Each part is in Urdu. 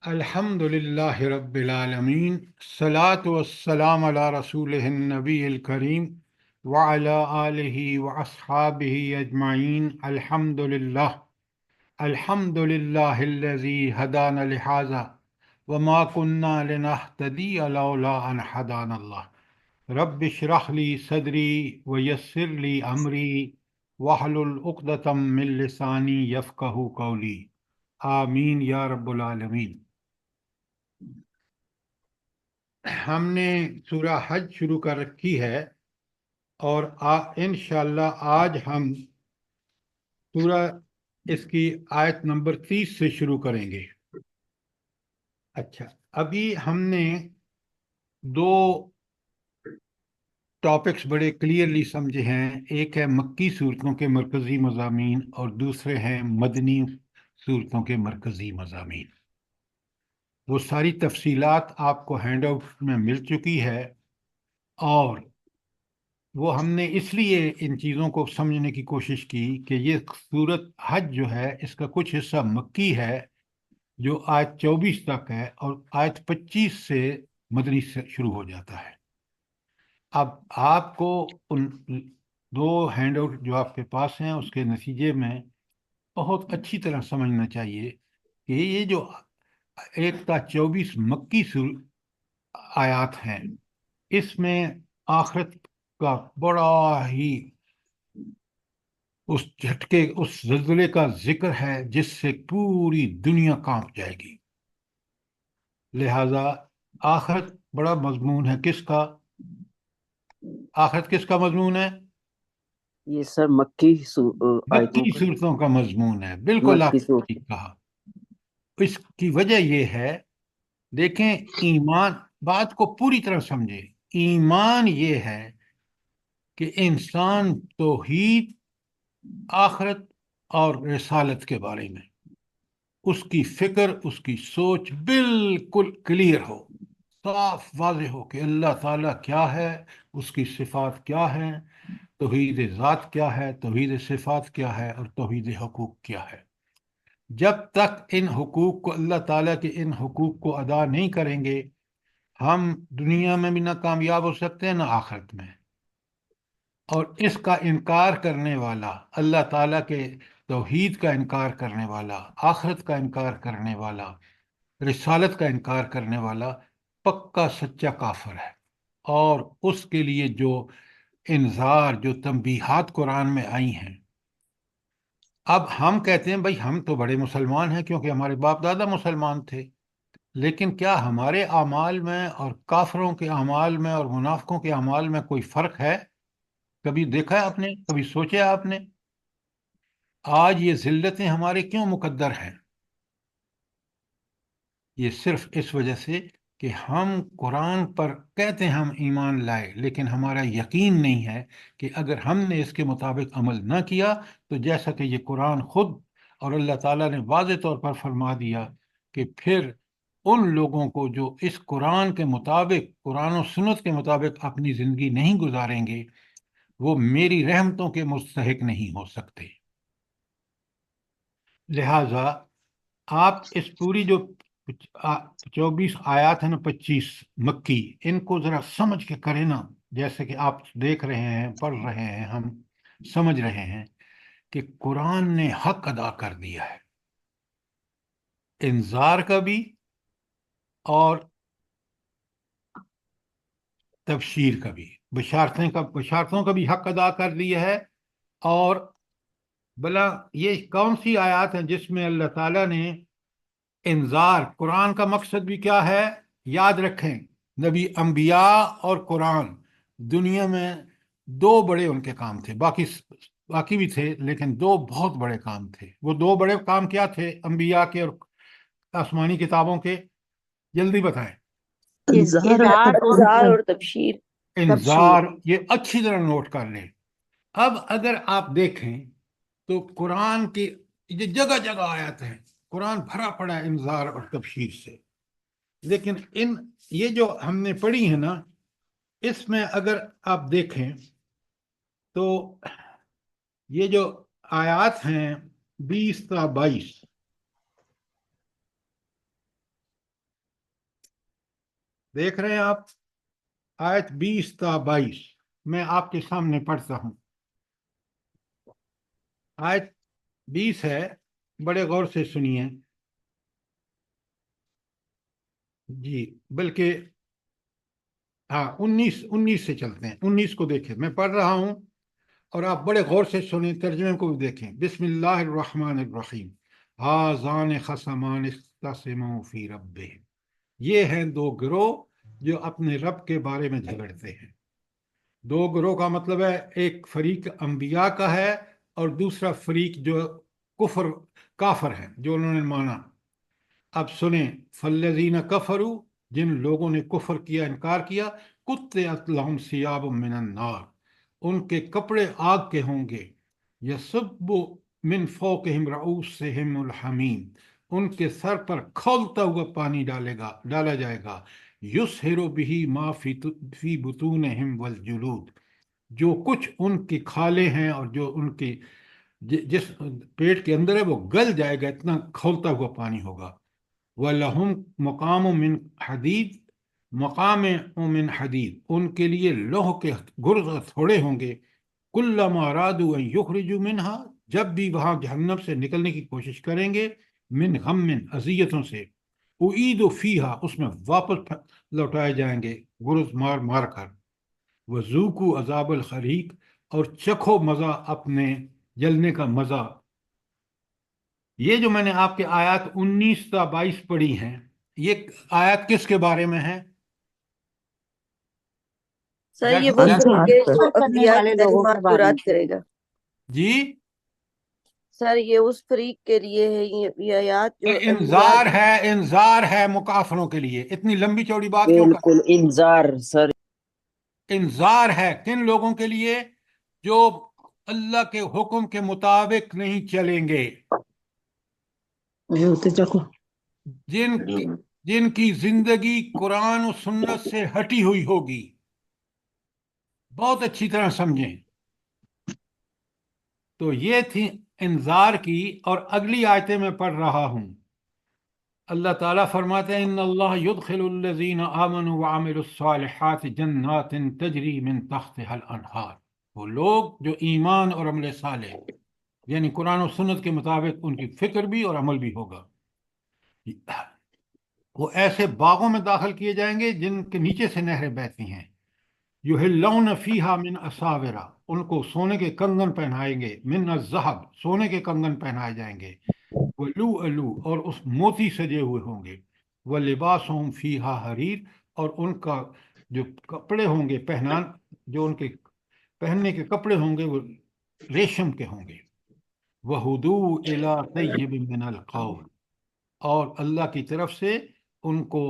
الحمد للہ رب العالمین، الصلاۃ والسلام علی رسولہ النبی الکریم وعلی آلہ واصحابہ اجمعین۔ الحمد للہ الذی ہدانا لہذا وما کنا لنہتدی لولا ان ہدانا اللہ۔ رب اشرح لی صدری ویسر لی امری واحلل عقدۃ من لسانی یفقہوا قولی، آمین یا رب العالمین۔ ہم نے سورہ حج شروع کر رکھی ہے اور انشاءاللہ آج ہم سورہ اس کی آیت نمبر 30 سے شروع کریں گے۔ اچھا، ابھی ہم نے دو ٹاپکس بڑے کلیئرلی سمجھے ہیں، ایک ہے مکی صورتوں کے مرکزی مضامین اور دوسرے ہیں مدنی صورتوں کے مرکزی مضامین۔ وہ ساری تفصیلات آپ کو ہینڈ آؤٹ میں مل چکی ہے، اور وہ ہم نے اس لیے ان چیزوں کو سمجھنے کی کوشش کی کہ یہ سورت حج جو ہے اس کا کچھ حصہ مکی ہے جو آیت 24 تک ہے، اور آیت 25 سے مدنی سے شروع ہو جاتا ہے۔ اب آپ کو ان دو ہینڈ آؤٹ جو آپ کے پاس ہیں اس کے نتیجے میں بہت اچھی طرح سمجھنا چاہیے کہ یہ جو 1 تا 24 مکی آیات ہیں، اس میں آخرت کا بڑا ہی اس جھٹکے، اس زلزلے کا ذکر ہے جس سے پوری دنیا کانپ جائے گی۔ لہذا آخرت بڑا مضمون ہے کس کا؟ آخرت کس کا مضمون ہے؟ یہ سر مکی آیتوں مکی کا، صورتوں کا مضمون ہے، بالکل آپ مکی نے صورت۔ ٹھیک کہا۔ اس کی وجہ یہ ہے، دیکھیں، ایمان، بات کو پوری طرح سمجھے، ایمان یہ ہے کہ انسان توحید، آخرت اور رسالت کے بارے میں اس کی فکر، اس کی سوچ بالکل کلیئر ہو، صاف واضح ہو کہ اللہ تعالیٰ کیا ہے، اس کی صفات کیا ہیں، توحید ذات کیا ہے، توحید صفات کیا ہے، اور توحید حقوق کیا ہے۔ جب تک ان حقوق کو، اللہ تعالیٰ کے ان حقوق کو ادا نہیں کریں گے، ہم دنیا میں بھی نہ کامیاب ہو سکتے ہیں نہ آخرت میں۔ اور اس کا انکار کرنے والا، اللہ تعالیٰ کے توحید کا انکار کرنے والا، آخرت کا انکار کرنے والا، رسالت کا انکار کرنے والا، پکا سچا کافر ہے۔ اور اس کے لیے جو انذار، جو تنبیہات قرآن میں آئی ہیں، اب ہم کہتے ہیں بھائی ہم تو بڑے مسلمان ہیں کیونکہ ہمارے باپ دادا مسلمان تھے، لیکن کیا ہمارے اعمال میں اور کافروں کے اعمال میں اور منافقوں کے اعمال میں کوئی فرق ہے؟ کبھی دیکھا ہے آپ نے؟ کبھی سوچا آپ نے؟ آج یہ ذلتیں ہمارے کیوں مقدر ہیں؟ یہ صرف اس وجہ سے کہ ہم قرآن پر کہتے ہیں ہم ایمان لائے، لیکن ہمارا یقین نہیں ہے کہ اگر ہم نے اس کے مطابق عمل نہ کیا تو جیسا کہ یہ قرآن خود اور اللہ تعالیٰ نے واضح طور پر فرما دیا کہ پھر ان لوگوں کو جو اس قرآن کے مطابق، قرآن و سنت کے مطابق اپنی زندگی نہیں گزاریں گے، وہ میری رحمتوں کے مستحق نہیں ہو سکتے۔ لہٰذا آپ اس پوری جو 24 آیات ہیں نا، 25 مکی، ان کو ذرا سمجھ کے کریں نا، جیسے کہ آپ دیکھ رہے ہیں، پڑھ رہے ہیں، ہم سمجھ رہے ہیں کہ قرآن نے حق ادا کر دیا ہے، انذار کا بھی اور تبشیر کا بھی، بشارتوں کا بھی حق ادا کر دیا ہے۔ اور بلا یہ کون سی آیات ہیں جس میں اللہ تعالیٰ نے انذار، قرآن کا مقصد بھی کیا ہے؟ یاد رکھیں، نبی، انبیاء اور قرآن، دنیا میں دو بڑے ان کے کام تھے، باقی بھی تھے لیکن دو بہت بڑے کام تھے۔ وہ دو بڑے کام کیا تھے انبیاء کے اور آسمانی کتابوں کے؟ جلدی بتائیں۔ انذار اور تبشیر۔ انذار، یہ اچھی طرح نوٹ کر لیں۔ اب اگر آپ دیکھیں تو قرآن کی یہ جگہ جگہ آیات ہیں، قرآن بھرا پڑا ہے انذار اور تبشیر سے، لیکن یہ جو ہم نے پڑھی ہے نا، اس میں اگر آپ دیکھیں تو یہ جو آیات ہیں 20 تا 22، دیکھ رہے ہیں آپ؟ آیت 20 تا 22 میں آپ کے سامنے پڑھتا ہوں. آیت 20 ہے، بڑے غور سے سنیے. جی بلکہ ہاں 19 سے چلتے ہیں. 19 کو دیکھیں، میں پڑھ رہا ہوں اور آپ بڑے غور سے سنیں، ترجمے کو بھی دیکھیں. بسم اللہ الرحمن الرحیم. ہاذان خصمان اختصموا فی ربہم. یہ ہیں دو گروہ جو اپنے رب کے بارے میں جھگڑتے ہیں. دو گروہ کا مطلب ہے ایک فریق انبیاء کا ہے اور دوسرا فریق جو کافر ہے، جو انہوں نے مانا. اب سنیں. فالذین کفروا، جن لوگوں نے کفر کیا، انکار کیا، قطعت لہم ثیاب من النار، ان کے کپڑے آگ کے ہوں گے. یصب من فوقہم رؤوسہم الحمیم، ان کے سر پر کھولتا ہوا پانی ڈالا جائے گا. یصہر بہ ما فی بطونہم والجلود، جو کچھ ان کی کھالیں ہیں اور جو ان کی جس پیٹ کے اندر ہے وہ گل جائے گا، اتنا کھولتا ہوا پانی ہوگا. وَلَهُمْ مقام من حدید، مقام من حدید، ان کے لیے لوہ کے گرز تھوڑے ہوں گے. کلما ارادوا ان یخرجوا منہا، جب بھی وہاں جہنم سے نکلنے کی کوشش کریں گے، من غم، اذیتوں سے، اعیدوا فیہا، اس میں واپس لوٹائے جائیں گے گرز مار مار کر. وذوقوا عذاب الحریق، اور چکھو مزہ اپنے جلنے کا مزہ. یہ جو میں نے آپ کے آیات 19 تا 22 پڑھی ہیں، یہ آیات کس کے بارے میں ہے؟ سر یہ وہ فریق ہے جو کرنے انبیاء والے کی لوگوں کے تعلیمات کو بارے رد میں. کرے گا. جی سر یہ اس فریق کے لیے ہے، یہ آیات جو انبیاء انذار ہے مکافروں کے لیے. اتنی لمبی چوڑی بات کیوں کر؟ بالکل انذار سر. انذار ہے کن لوگوں کے لیے؟ جو اللہ کے حکم کے مطابق نہیں چلیں گے، جن کی زندگی قرآن و سنت سے ہٹی ہوئی ہوگی. بہت اچھی طرح سمجھیں. تو یہ تھی انذار کی. اور اگلی آیتیں میں پڑھ رہا ہوں. اللہ تعالیٰ فرماتے ہیں ان اللہ يدخل الذین آمنوا وعملوا الصالحات جنات تجری من تحتها الانہار. وہ لوگ جو ایمان اور عمل صالح، یعنی قرآن و سنت کے مطابق ان کی فکر بھی اور عمل بھی ہوگا، وہ ایسے باغوں میں داخل کیے جائیں گے جن کے نیچے سے نہریں بہتی ہیں. یحلون فیہا من اساورا، ان کو سونے کے کنگن پہنائیں گے. من الذہب، سونے کے کنگن پہنائے جائیں گے. وَلُؤْلُؤْ، اور اس موتی سجے ہوئے ہوں گے. وَلِبَاسُهُمْ فِيهَا حریر، اور ان کا جو کپڑے ہوں گے جو ان کے پہننے کے کپڑے ہوں گے وہ ریشم کے ہوں گے. وَهُدُوا إِلَىٰ طَيِّبٍ مِّنَ الْقَوْلِ، اور اللہ کی طرف سے ان کو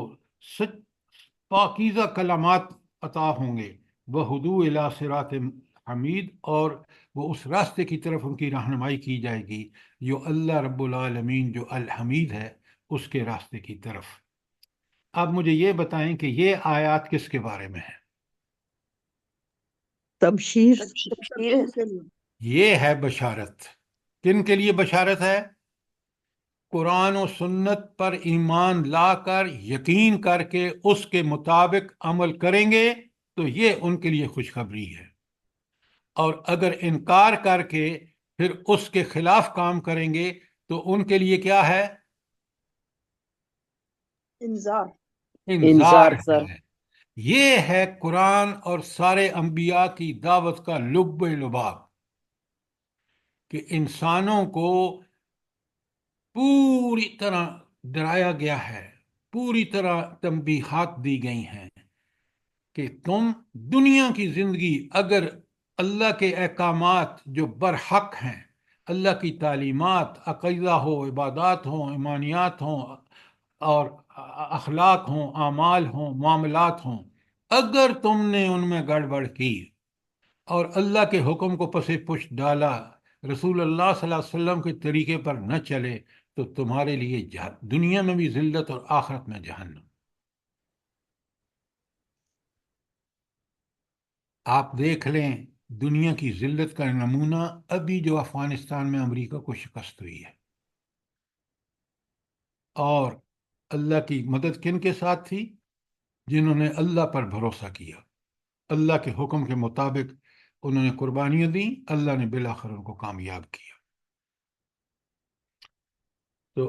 پاکیزہ کلمات عطا ہوں گے. وَهُدُوا إِلَىٰ صِرَاطٍ حمید، اور وہ اس راستے کی طرف ان کی رہنمائی کی جائے گی جو اللہ رب العالمین جو الحمید ہے اس کے راستے کی طرف. اب مجھے یہ بتائیں کہ یہ آیات کس کے بارے میں ہے؟ تبشیر. تبشیر ہے. یہ ہے بشارت. کن کے لیے بشارت ہے؟ قرآن و سنت پر ایمان لا کر یقین کر کے اس کے مطابق عمل کریں گے تو یہ ان کے لیے خوشخبری ہے. اور اگر انکار کر کے پھر اس کے خلاف کام کریں گے تو ان کے لیے کیا ہے؟ انذار سر. ہے. یہ ہے قرآن اور سارے انبیاء کی دعوت کا لب لباب، کہ انسانوں کو پوری طرح ڈرایا گیا ہے، پوری طرح تنبیہات دی گئی ہیں کہ تم دنیا کی زندگی اگر اللہ کے احکامات جو برحق ہیں، اللہ کی تعلیمات، عقیدہ ہو، عبادات ہوں، ایمانیات ہوں، اور اخلاق ہوں، اعمال ہوں، معاملات ہوں، اگر تم نے ان میں گڑبڑ کی اور اللہ کے حکم کو پس پش ڈالا، رسول اللہ صلی اللہ علیہ وسلم کے طریقے پر نہ چلے، تو تمہارے لیے دنیا میں بھی ذلت اور آخرت میں جہنم. آپ دیکھ لیں دنیا کی ذلت کا نمونہ ابھی جو افغانستان میں امریکہ کو شکست ہوئی ہے. اور اللہ کی مدد کن کے ساتھ تھی؟ جنہوں نے اللہ پر بھروسہ کیا، اللہ کے حکم کے مطابق انہوں نے قربانیاں دیں، اللہ نے بالآخر ان کو کامیاب کیا۔ تو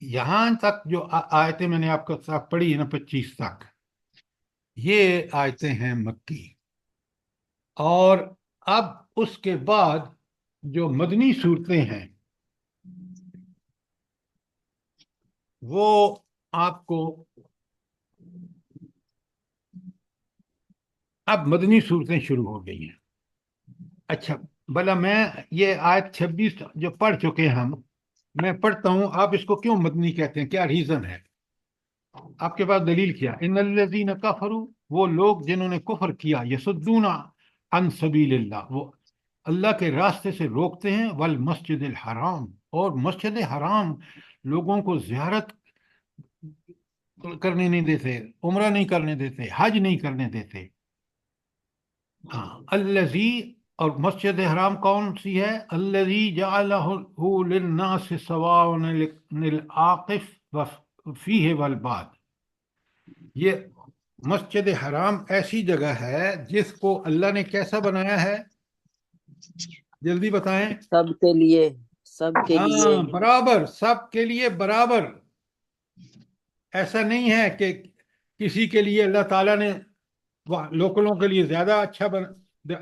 یہاں تک جو آیتیں میں نے آپ کے ساتھ پڑھی ہے نا 25 تک، یہ آیتیں ہیں مکی۔ اور اب اس کے بعد جو مدنی صورتیں ہیں وہ آپ کو، اب مدنی صورتیں شروع ہو گئی ہیں۔ اچھا، بھلا میں یہ آیت 26 جو پڑھ چکے ہیں ہم، میں پڑھتا ہوں، آپ اس کو کیوں مدنی کہتے ہیں، کیا ریزن ہے؟ آپ کے پاس دلیل کیا؟ ان الذین کفروا، وہ لوگ جنہوں نے کفر کیا، یصدون عن سبیل اللہ، وہ اللہ کے راستے سے روکتے ہیں، والمسجد الحرام، اور مسجد حرام لوگوں کو زیارت کرنے نہیں دیتے، عمرہ نہیں کرنے دیتے، حج نہیں کرنے دیتے۔ ہاں، الذی، اور مسجد حرام کون سی ہے؟ الذی جعلہ للناس سواء العاقف فیہ والباد، یہ مسجد حرام ایسی جگہ ہے جس کو اللہ نے کیسا بنایا ہے؟ جلدی بتائیں۔ سب کے لیے، سب کے لیے، ہاں، برابر، سب کے لیے برابر۔ ایسا نہیں ہے کہ کسی کے لیے اللہ تعالیٰ نے لوکلوں کے لیے زیادہ اچھا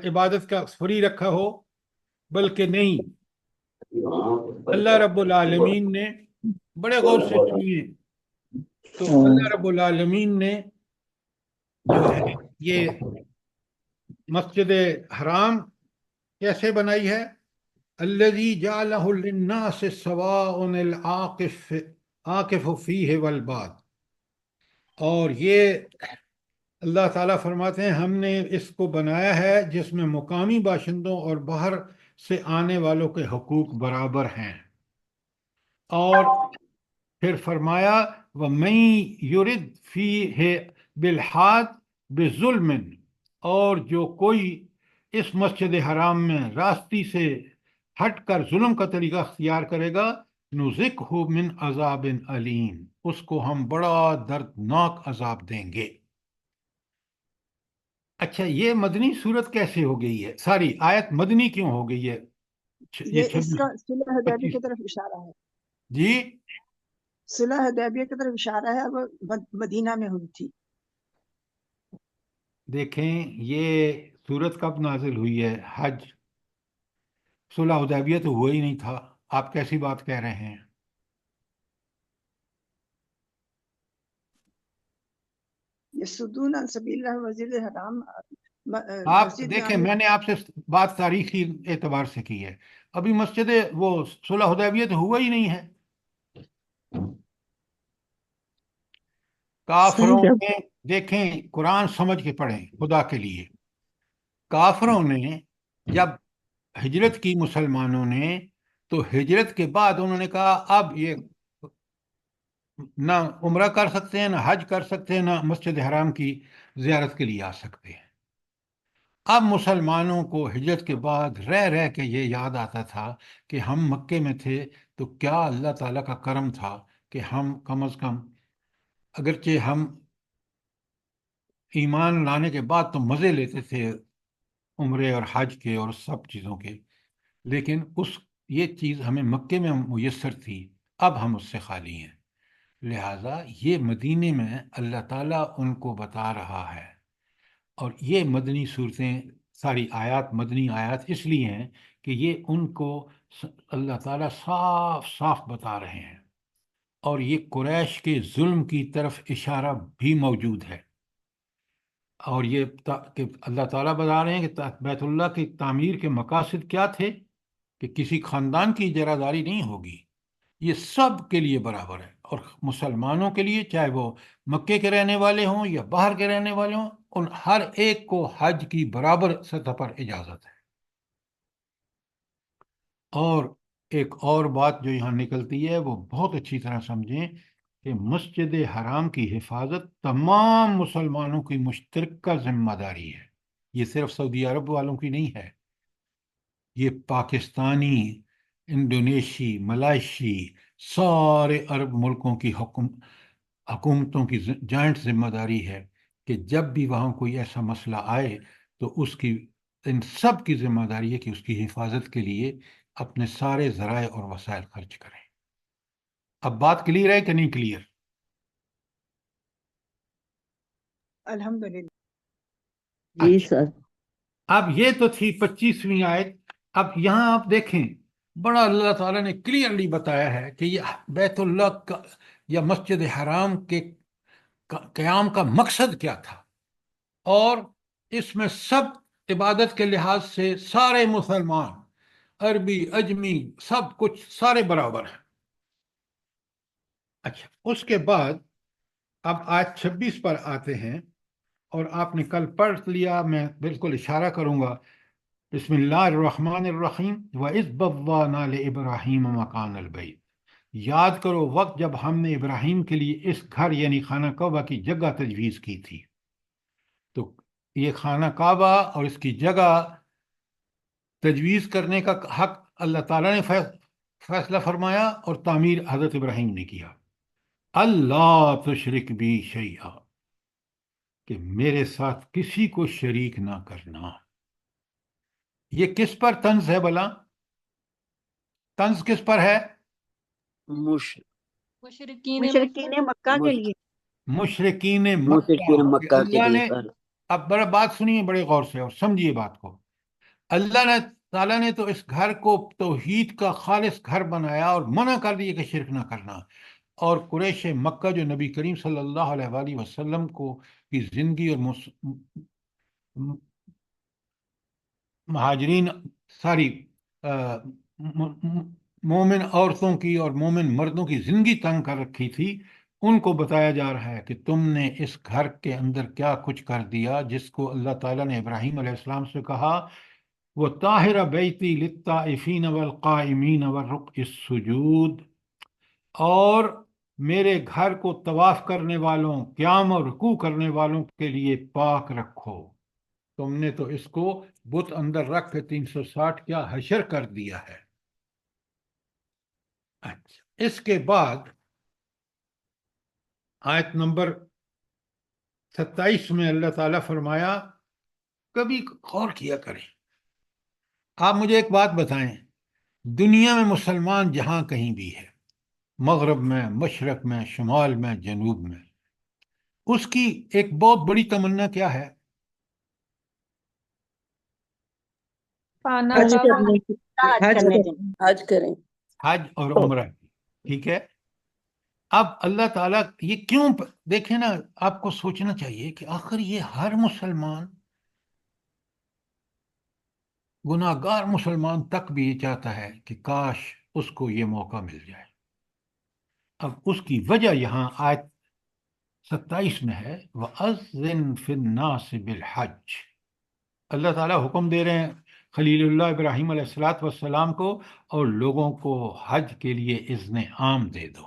عبادت کا فری رکھا ہو، بلکہ نہیں، اللہ رب العالمین نے، بڑے غور سے سنیے، تو اللہ رب العالمین نے جو ہے یہ مسجد حرام کیسے بنائی ہے؟ الذی جعلہ للناس سواء العاقف عاقف فیہ والباد، اور یہ اللہ تعالیٰ فرماتے ہیں ہم نے اس کو بنایا ہے جس میں مقامی باشندوں اور باہر سے آنے والوں کے حقوق برابر ہیں۔ اور پھر فرمایا وَمَن یُرِدْ فِیہ بِالْحَادِ بِظُلْمٍ، اور جو کوئی اس مسجد حرام میں راستی سے ہٹ کر ظلم کا طریقہ اختیار کرے گا، نُذِقْهُ مِنْ عَذَابٍ أَلِيمٍ، اس کو ہم بڑا دردناک عذاب دیں گے۔ اچھا، یہ مدنی صورت کیسے ہو گئی ہے؟ ساری آیت مدنی کیوں ہو گئی ہے؟ یہ یہ اس 26، کا صلح حدیبیہ 25، کی طرف اشارہ ہے، جی صلح حدیبیہ کی طرف اشارہ ہے، وہ مدینہ میں ہوئی تھی۔ دیکھیں، یہ صورت کب نازل ہوئی ہے؟ حج، صلح حدیبیہ تو ہوا ہی نہیں تھا، آپ کیسی بات کہہ رہے ہیں؟ یہ سدون عن سبیل اللہ مسجد حرام، آپ مسجد دیکھیں، یعنی میں نے آپ سے بات تاریخی اعتبار سے کی ہے، ابھی مسجد وہ صلح حدیبیہ تو ہوا ہی نہیں ہے۔ صحیح کافروں ہے۔ نے، دیکھیں قرآن سمجھ کے پڑھیں خدا کے لیے، کافروں نے جب ہجرت کی مسلمانوں نے، تو ہجرت کے بعد انہوں نے کہا اب یہ نہ عمرہ کر سکتے ہیں، نہ حج کر سکتے ہیں، نہ مسجد حرام کی زیارت کے لیے آ سکتے ہیں۔ اب مسلمانوں کو ہجرت کے بعد رہ رہ کے یہ یاد آتا تھا کہ ہم مکے میں تھے تو کیا اللہ تعالیٰ کا کرم تھا کہ ہم کم از کم، اگرچہ ہم ایمان لانے کے بعد تو مزے لیتے تھے عمرے اور حج کے اور سب چیزوں کے، لیکن یہ چیز ہمیں مکے میں میسر تھی، اب ہم اس سے خالی ہیں۔ لہٰذا یہ مدینے میں اللہ تعالیٰ ان کو بتا رہا ہے، اور یہ مدنی صورتیں، ساری آیات مدنی آیات اس لیے ہیں کہ یہ ان کو اللہ تعالیٰ صاف صاف بتا رہے ہیں، اور یہ قریش کے ظلم کی طرف اشارہ بھی موجود ہے، اور یہ کہ اللہ تعالیٰ بتا رہے ہیں کہ بیت اللہ کی تعمیر کے مقاصد کیا تھے، کہ کسی خاندان کی اجارہ نہیں ہوگی، یہ سب کے لیے برابر ہے، اور مسلمانوں کے لیے، چاہے وہ مکے کے رہنے والے ہوں یا باہر کے رہنے والے ہوں، ان ہر ایک کو حج کی برابر سطح پر اجازت ہے۔ اور ایک اور بات جو یہاں نکلتی ہے وہ بہت اچھی طرح سمجھیں کہ مسجد حرام کی حفاظت تمام مسلمانوں کی مشترکہ ذمہ داری ہے، یہ صرف سعودی عرب والوں کی نہیں ہے، یہ پاکستانی، انڈونیشی، ملائیشی، سارے عرب ملکوں کی حکومتوں کی جوائنٹ ذمہ داری ہے کہ جب بھی وہاں کوئی ایسا مسئلہ آئے تو اس کی ان سب کی ذمہ داری ہے کہ اس کی حفاظت کے لیے اپنے سارے ذرائع اور وسائل خرچ کریں۔ اب بات کلیئر ہے کہ نہیں کلیئر؟ الحمدللہ۔ جی اچھا، سر۔ اب یہ تو تھی 25ویں آیت۔ اب یہاں آپ دیکھیں بڑا اللہ تعالیٰ نے کلیئرلی بتایا ہے کہ یہ بیت اللہ کا یا مسجد حرام کے قیام کا مقصد کیا تھا، اور اس میں سب عبادت کے لحاظ سے سارے مسلمان، عربی اجمی سب کچھ سارے برابر ہیں۔ اچھا، اس کے بعد اب آیت 26 پر آتے ہیں، اور آپ نے کل پڑھ لیا، میں بالکل اشارہ کروں گا۔ بسم اللہ الرحمن الرحیم وَإِذْ بَوَّأْنَا لِإِبْرَاهِيمَ مَكَانَ الْبَيْتِ، یاد کرو وقت جب ہم نے ابراہیم کے لیے اس گھر یعنی خانہ کعبہ کی جگہ تجویز کی تھی۔ تو یہ خانہ کعبہ اور اس کی جگہ تجویز کرنے کا حق اللہ تعالیٰ نے فیصلہ فرمایا، اور تعمیر حضرت ابراہیم نے کیا۔ اللہ تشرک بی شیئا، کہ میرے ساتھ کسی کو شریک نہ کرنا۔ یہ کس پر طنز ہے بلا؟ طنز کس پر ہے؟ مشرکین مکہ کے لیے۔ مشرکین مشرکین مکہ کہ مکہ کے اللہ لیے نے، سر۔ اب بڑا بات سنیے بڑے غور سے اور سمجھیے بات کو۔ اللہ نے تعالیٰ نے تو اس گھر کو توحید کا خالص گھر بنایا اور منع کر دیا کہ شرک نہ کرنا، اور قریش مکہ جو نبی کریم صلی اللہ علیہ وآلہ وسلم کو کی زندگی اور مہاجرین ساری مومن عورتوں کی اور مومن مردوں کی زندگی تنگ کر رکھی تھی، ان کو بتایا جا رہا ہے کہ تم نے اس گھر کے اندر کیا کچھ کر دیا، جس کو اللہ تعالیٰ نے ابراہیم علیہ السلام سے کہا وہ طاہر بیتی للطائفین والقائمین والرکع السجود، اور میرے گھر کو طواف کرنے والوں، قیام اور رکوع کرنے والوں کے لیے پاک رکھو۔ تم نے تو اس کو بت اندر رکھ کے 360 کیا حشر کر دیا ہے۔ اچھا، اس کے بعد آیت نمبر 27 میں اللہ تعالیٰ فرمایا، کبھی غور کیا کریں، آپ مجھے ایک بات بتائیں، دنیا میں مسلمان جہاں کہیں بھی ہے، مغرب میں، مشرق میں، شمال میں، جنوب میں، اس کی ایک بہت بڑی تمنا کیا ہے؟ حج کرنے کی، حج کرنے۔ حج کریں۔ حج اور عمرہ کی، ٹھیک ہے۔ اب اللہ تعالیٰ یہ کیوں، دیکھیں نا، آپ کو سوچنا چاہیے کہ آخر یہ ہر مسلمان، گناہ گار مسلمان تک بھی یہ چاہتا ہے کہ کاش اس کو یہ موقع مل جائے۔ اب اس کی وجہ یہاں آیت 27 میں ہے، وَأَذِّن فِي النَّاسِ بِالْحَجِّ، اللہ تعالیٰ حکم دے رہے ہیں خلیل اللہ ابراہیم علیہ السلام کو، اور لوگوں کو حج کے لیے اذن عام دے دو۔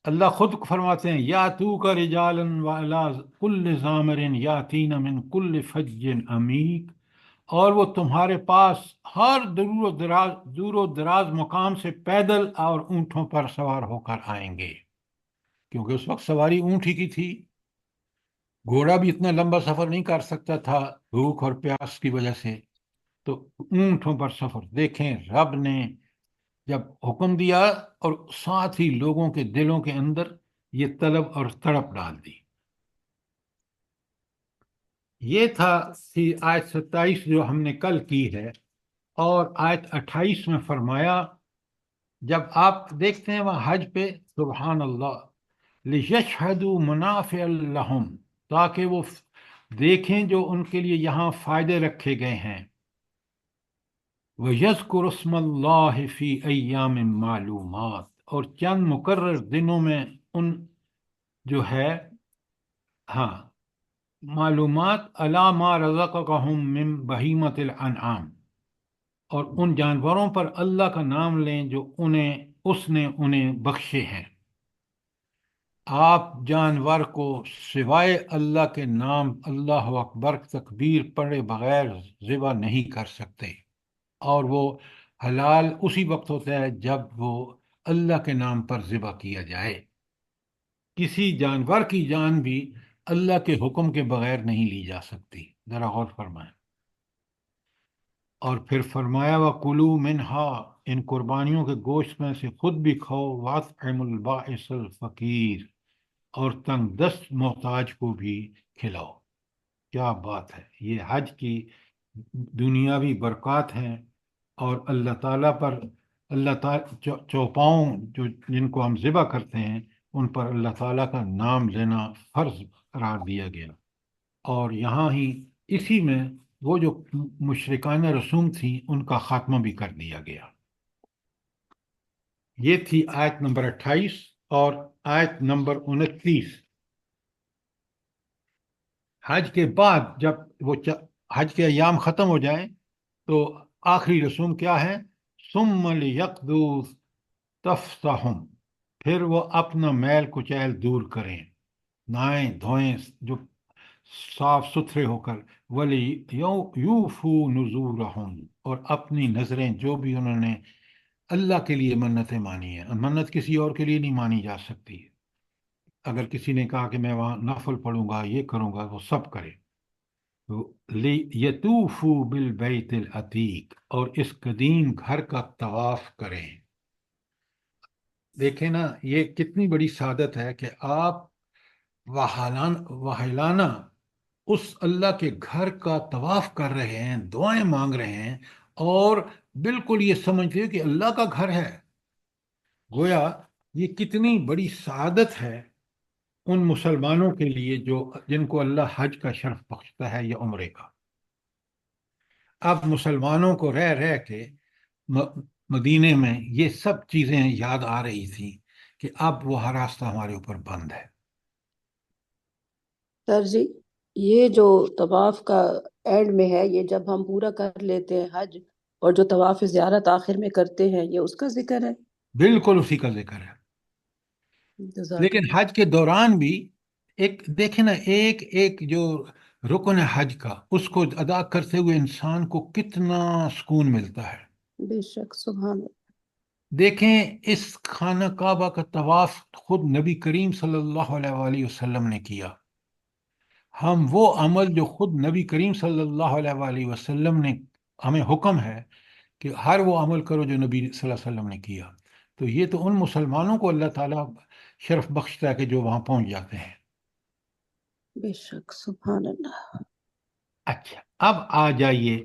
اللہ خود فرماتے ہیں یاتوک رجالا وعلی کل ضامر یاتین من کل فج عمیق، اور وہ تمہارے پاس ہر دور و دراز مقام سے پیدل اور اونٹوں پر سوار ہو کر آئیں گے، کیونکہ اس وقت سواری اونٹ ہی کی تھی، گھوڑا بھی اتنا لمبا سفر نہیں کر سکتا تھا بھوک اور پیاس کی وجہ سے، تو اونٹوں پر سفر۔ دیکھیں رب نے جب حکم دیا اور ساتھ ہی لوگوں کے دلوں کے اندر یہ طلب اور تڑپ ڈال دی۔ یہ تھا آیت 27 جو ہم نے کل کی ہے، اور آیت 28 میں فرمایا، جب آپ دیکھتے ہیں وہاں حج پہ، سبحان اللہ، لِيَشْهَدُوا مَنَافِعَ لَهُمْ، تاکہ وہ دیکھیں جو ان کے لیے یہاں فائدے رکھے گئے ہیں، وَيَذْكُرُ اسْمَ اللَّهِ فِي أَيَّامٍ مَّعْلُومَاتٍ، اور چند مقرر دنوں میں ان جو ہے، ہاں، معلومات، عَلَىٰ مَا رَزَقَكَهُم مِّن بَهِيمَةِ الْأَنْعَامِ، اور ان جانوروں پر اللہ کا نام لیں جو اس نے انہیں بخشے ہیں۔ آپ جانور کو سوائے اللہ کے نام اللہ اکبر تکبیر پڑھے بغیر ذبح نہیں کر سکتے، اور وہ حلال اسی وقت ہوتا ہے جب وہ اللہ کے نام پر ذبح کیا جائے۔ کسی جانور کی جان بھی اللہ کے حکم کے بغیر نہیں لی جا سکتی، ذرا غور فرمائیں۔ اور پھر فرمایا وَكُلُوا مِنْهَا، ان قربانیوں کے گوشت میں سے خود بھی کھاؤ، وَأَطْعِمُوا الْبَائِسَ الْفَقِيرَ، اور تنگ دست محتاج کو بھی کھلاؤ۔ کیا بات ہے! یہ حج کی دنیاوی برکات ہیں، اور اللہ تعالیٰ پر، اللہ تعالیٰ چوپاؤں جو جن کو ہم ذبح کرتے ہیں ان پر اللہ تعالیٰ کا نام لینا فرض قرار دیا گیا۔ اور یہاں ہی اسی میں وہ جو مشرکانہ رسوم تھیں ان کا خاتمہ بھی کر دیا گیا۔ یہ تھی آیت نمبر 28 اور آیت نمبر 29۔ حج کے بعد جب وہ حج کے ایام ختم ہو جائیں تو آخری رسوم کیا ہے؟ ثم لیقضوا تفثہم، پھر وہ اپنا میل کچیل دور کریں، نہائیں دھوئیں جو صاف ستھرے ہو کر، ولی یوفو نذورہم، اور اپنی نظریں جو بھی انہوں نے اللہ کے لیے منتیں مانی ہیں، منت کسی اور کے لیے نہیں مانی جا سکتی۔ اگر کسی نے کہا کہ میں وہاں نفل پڑھوں گا، یہ کروں گا، وہ سب کرے۔ یطوفوا بالبیت العتیق، اور اس قدیم گھر کا طواف کریں۔ دیکھیں نا، یہ کتنی بڑی سعادت ہے کہ آپ وحیلانہ اس اللہ کے گھر کا طواف کر رہے ہیں، دعائیں مانگ رہے ہیں، اور بالکل یہ سمجھتے ہیں کہ اللہ کا گھر ہے۔ گویا یہ کتنی بڑی سعادت ہے ان مسلمانوں کے لیے جن کو اللہ حج کا شرف بخشتا ہے یا عمرے کا۔ اب مسلمانوں کو رہ رہ کے مدینے میں یہ سب چیزیں یاد آ رہی تھیں کہ اب وہ ہر راستہ ہمارے اوپر بند ہے۔ سر جی، یہ جو طواف کا اینڈ میں ہے، یہ جب ہم پورا کر لیتے ہیں حج، اور جو طواف زیارت آخر میں کرتے ہیں، یہ اس کا ذکر ہے؟ بالکل اسی کا ذکر ہے۔ جزاک لیکن اللہ۔ حج کے دوران بھی ایک دیکھیں نا، ایک ایک جو رکن ہے حج کا، اس کو ادا کرتے ہوئے انسان کو کتنا سکون ملتا ہے۔ بے شک، سبحان اللہ۔ دیکھیں، اس خانہ کعبہ کا طواف خود نبی کریم صلی اللہ علیہ وآلہ وسلم نے کیا۔ ہم وہ عمل جو خود نبی کریم صلی اللہ علیہ وآلہ وسلم نے ہمیں حکم ہے کہ ہر وہ عمل کرو جو نبی صلی اللہ علیہ وسلم نے کیا، تو یہ تو ان مسلمانوں کو اللہ تعالیٰ شرف بخشتا ہے کہ جو وہاں پہنچ جاتے ہیں۔ بے شک، سبحان اللہ۔ اچھا، اب آ جائیے،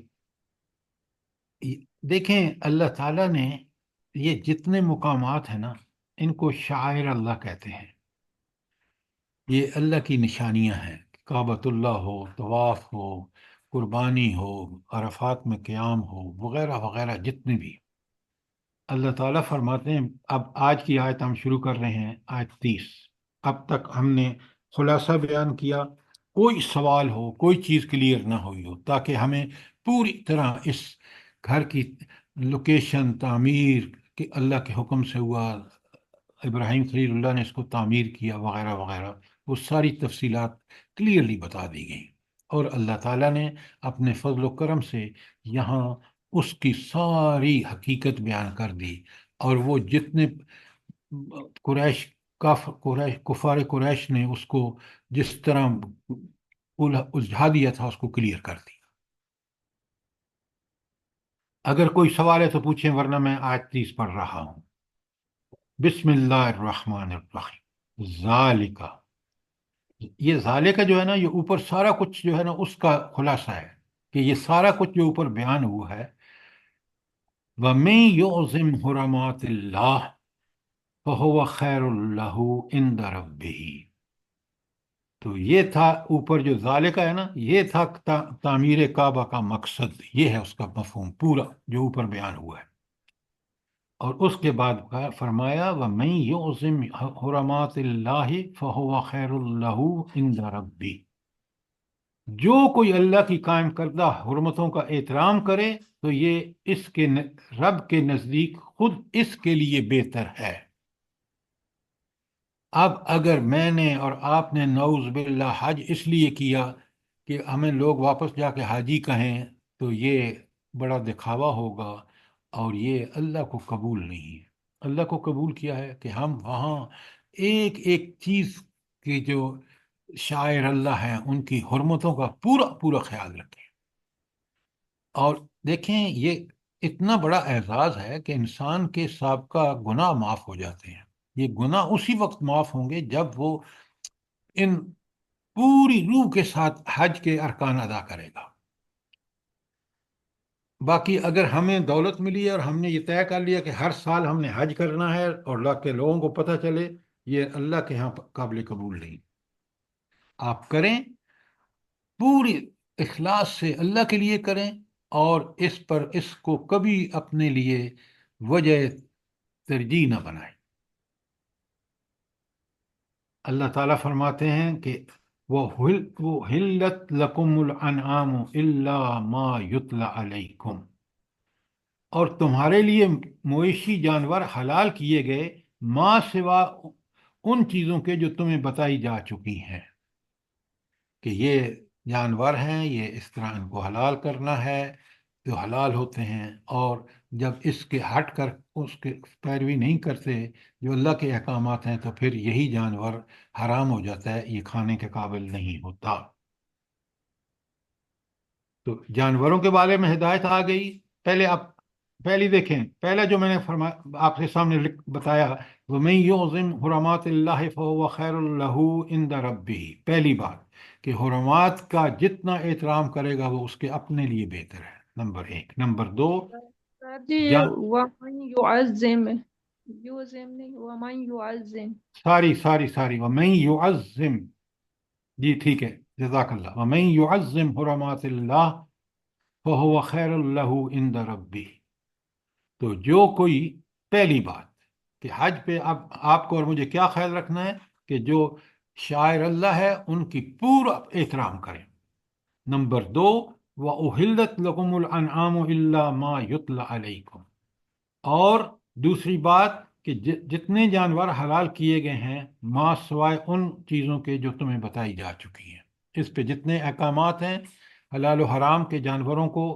دیکھیں اللہ تعالیٰ نے یہ جتنے مقامات ہیں نا، ان کو شعائر اللہ کہتے ہیں۔ یہ اللہ کی نشانیاں ہیں، کعبۃ اللہ ہو، طواف ہو، قربانی ہو، عرفات میں قیام ہو، وغیرہ وغیرہ جتنے بھی۔ اللہ تعالیٰ فرماتے ہیں، اب آج کی آیت ہم شروع کر رہے ہیں، آیت 30۔ اب تک ہم نے خلاصہ بیان کیا، کوئی سوال ہو، کوئی چیز کلیئر نہ ہوئی ہو، تاکہ ہمیں پوری طرح اس گھر کی لوکیشن، تعمیر کہ اللہ کے حکم سے ہوا، ابراہیم خلیل اللہ نے اس کو تعمیر کیا، وغیرہ وغیرہ، وہ ساری تفصیلات کلیئرلی بتا دی گئیں۔ اور اللہ تعالیٰ نے اپنے فضل و کرم سے یہاں اس کی ساری حقیقت بیان کر دی، اور وہ جتنے کفار قریش نے اس کو جس طرح الجھا دیا تھا، اس کو کلیئر کر دیا۔ اگر کوئی سوال ہے تو پوچھیں، ورنہ میں آیت 30 پڑھ رہا ہوں۔ بسم اللہ الرحمن الرحیم۔ ذالکا، یہ ذالکا جو ہے نا، یہ اوپر سارا کچھ جو ہے نا اس کا خلاصہ ہے، کہ یہ سارا کچھ جو اوپر بیان ہوا ہے، وَمَن يُعْظِمْ حُرُمَاتِ اللَّهِ فَهُوَ خَيْرٌ لَهُ عِندَ رَبِّهِ۔ تو یہ تھا اوپر جو ذالکا ہے نا، یہ تھا تعمیر کعبہ کا مقصد، یہ ہے اس کا مفہوم پورا جو اوپر بیان ہوا ہے۔ اور اس کے بعد فرمایا وَمَن يُعْظِمْ حُرُمَاتِ اللَّهِ فَهُوَ خَيْرٌ لَهُ عِندَ رَبِّهِ، جو کوئی اللہ کی قائم کردہ حرمتوں کا احترام کرے تو یہ اس کے رب کے نزدیک خود اس کے لیے بہتر ہے۔ اب اگر میں نے اور آپ نے نعوذ باللہ حج اس لیے کیا کہ ہمیں لوگ واپس جا کے حاجی کہیں، تو یہ بڑا دکھاوا ہوگا، اور یہ اللہ کو قبول نہیں ہے۔ اللہ کو قبول کیا ہے کہ ہم وہاں ایک ایک چیز کی جو شاعر اللہ ہیں ان کی حرمتوں کا پورا پورا خیال رکھیں. اور دیکھیں یہ اتنا بڑا اعزاز ہے کہ انسان کے سابقہ گناہ معاف ہو جاتے ہیں. یہ گناہ اسی وقت معاف ہوں گے جب وہ ان پوری روح کے ساتھ حج کے ارکان ادا کرے گا. باقی اگر ہمیں دولت ملی ہے اور ہم نے یہ طے کر لیا کہ ہر سال ہم نے حج کرنا ہے اور اللہ کے لوگوں کو پتہ چلے، یہ اللہ کے ہاں قابل قبول نہیں. آپ کریں، پوری اخلاص سے اللہ کے لیے کریں، اور اس کو کبھی اپنے لیے وجہ ترجیح نہ بنائیں. اللہ تعالیٰ فرماتے ہیں کہ وَأُحِلَّتْ لَكُمُ الْأَنْعَامُ إِلَّا مَا يُتْلَى عَلَيْكُمْ، اور تمہارے لیے مویشی جانور حلال کیے گئے ما سوا ان چیزوں کے جو تمہیں بتائی جا چکی ہیں کہ یہ جانور ہیں، یہ اس طرح ان کو حلال کرنا ہے، جو حلال ہوتے ہیں. اور جب اس کے ہٹ کر اس کے پیروی نہیں کرتے جو اللہ کے احکامات ہیں تو پھر یہی جانور حرام ہو جاتا ہے، یہ کھانے کے قابل نہیں ہوتا. تو جانوروں کے بارے میں ہدایت آ گئی. پہلی دیکھیں، پہلا جو میں نے آپ کے سامنے بتایا، وَمَن يُعْظِمْ حُرُمَاتِ اللَّهِ فَهُوَ خَيْرٌ لَهُ عِندَ رَبِّهِ. پہلی بات کہ حرمات کا جتنا احترام کرے گا وہ اس کے اپنے لیے بہتر ہے، نمبر ایک. نمبر دو، سر جی جان ومن يعظم، یعظم نہیں، ومن يعظم. ساری وَمَن يُعَظِّمْ، جی ٹھیک ہے، جزاک اللہ. وَمَن يُعَظِّمْ حُرُمَاتِ اللَّهِ فَهُوَ خَيْرٌ لَهُ عِندَ رَبِّهِ. تو جو کوئی، پہلی بات کہ حج پہ اب آپ کو اور مجھے کیا خیال رکھنا ہے کہ جو شاعر اللہ ہے ان کی پورا احترام کریں. نمبر دو، وَأُحِلَّتْ لَكُمُ الْأَنْعَامُ إِلَّا مَا يُتْلَى عَلَيْكُمْ. اور دوسری بات کہ جتنے جانور حلال کیے گئے ہیں ما سوائے ان چیزوں کے جو تمہیں بتائی جا چکی ہیں. اس پہ جتنے احکامات ہیں حلال و حرام کے جانوروں کو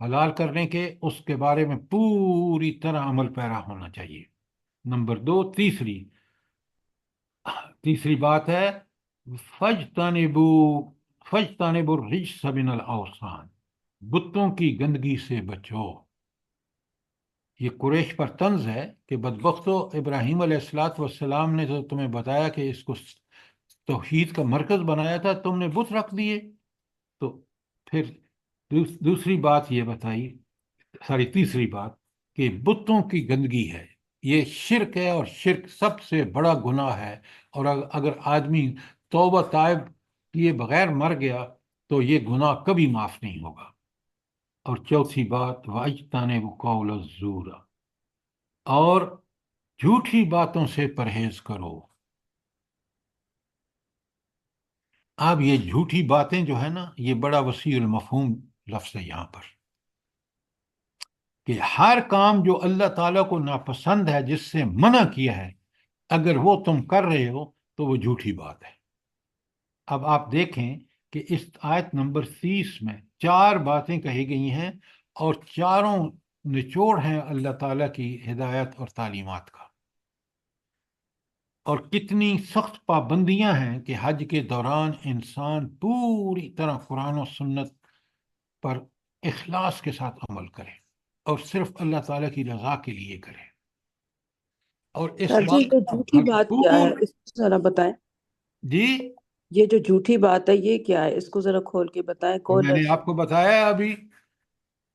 حلال کرنے کے، اس کے بارے میں پوری طرح عمل پیرا ہونا چاہیے. نمبر دو، تیسری بات ہے فَاجْتَنِبُوا الرِّجْسَ مِنَ الْأَوْثَانِ، بتوں کی گندگی سے بچو. یہ قریش پر طنز ہے کہ بدبختو، ابراہیم علیہ والسلام نے تو تمہیں بتایا کہ اس کو توحید کا مرکز بنایا تھا، تم نے بت رکھ دیے. تو پھر دوسری بات یہ بتائی، تیسری بات کہ بتوں کی گندگی ہے، یہ شرک ہے، اور شرک سب سے بڑا گناہ ہے. اور اگر آدمی توبہ تائب کیے بغیر مر گیا تو یہ گناہ کبھی معاف نہیں ہوگا. اور چوتھی بات، وَاجْتَنِبُوا قَوْلَ الزُّورِ، اور جھوٹی باتوں سے پرہیز کرو. اب یہ جھوٹی باتیں جو ہے نا، یہ بڑا وسیع المفہوم لفظ ہے یہاں پر، کہ ہر کام جو اللہ تعالیٰ کو ناپسند ہے، جس سے منع کیا ہے، اگر وہ تم کر رہے ہو تو وہ جھوٹی بات ہے. اب آپ دیکھیں کہ اس آیت نمبر 30 میں 4 باتیں کہی گئی ہیں، اور چاروں نچوڑ ہیں اللہ تعالیٰ کی ہدایت اور تعلیمات کا. اور کتنی سخت پابندیاں ہیں کہ حج کے دوران انسان پوری طرح قرآن و سنت پر اخلاص کے ساتھ عمل کرے اور صرف اللہ تعالیٰ کی رضا کے لیے کرے. اور اس سر جی بات یہ کا جھوٹی بات کیا ہے، بھرپور، اس کو ذرا بتائیں. جی یہ جو جھوٹی بات ہے یہ کیا ہے، اس کو ذرا کھول کے بتائیں. کون میں نے آپ کو بتایا ابھی،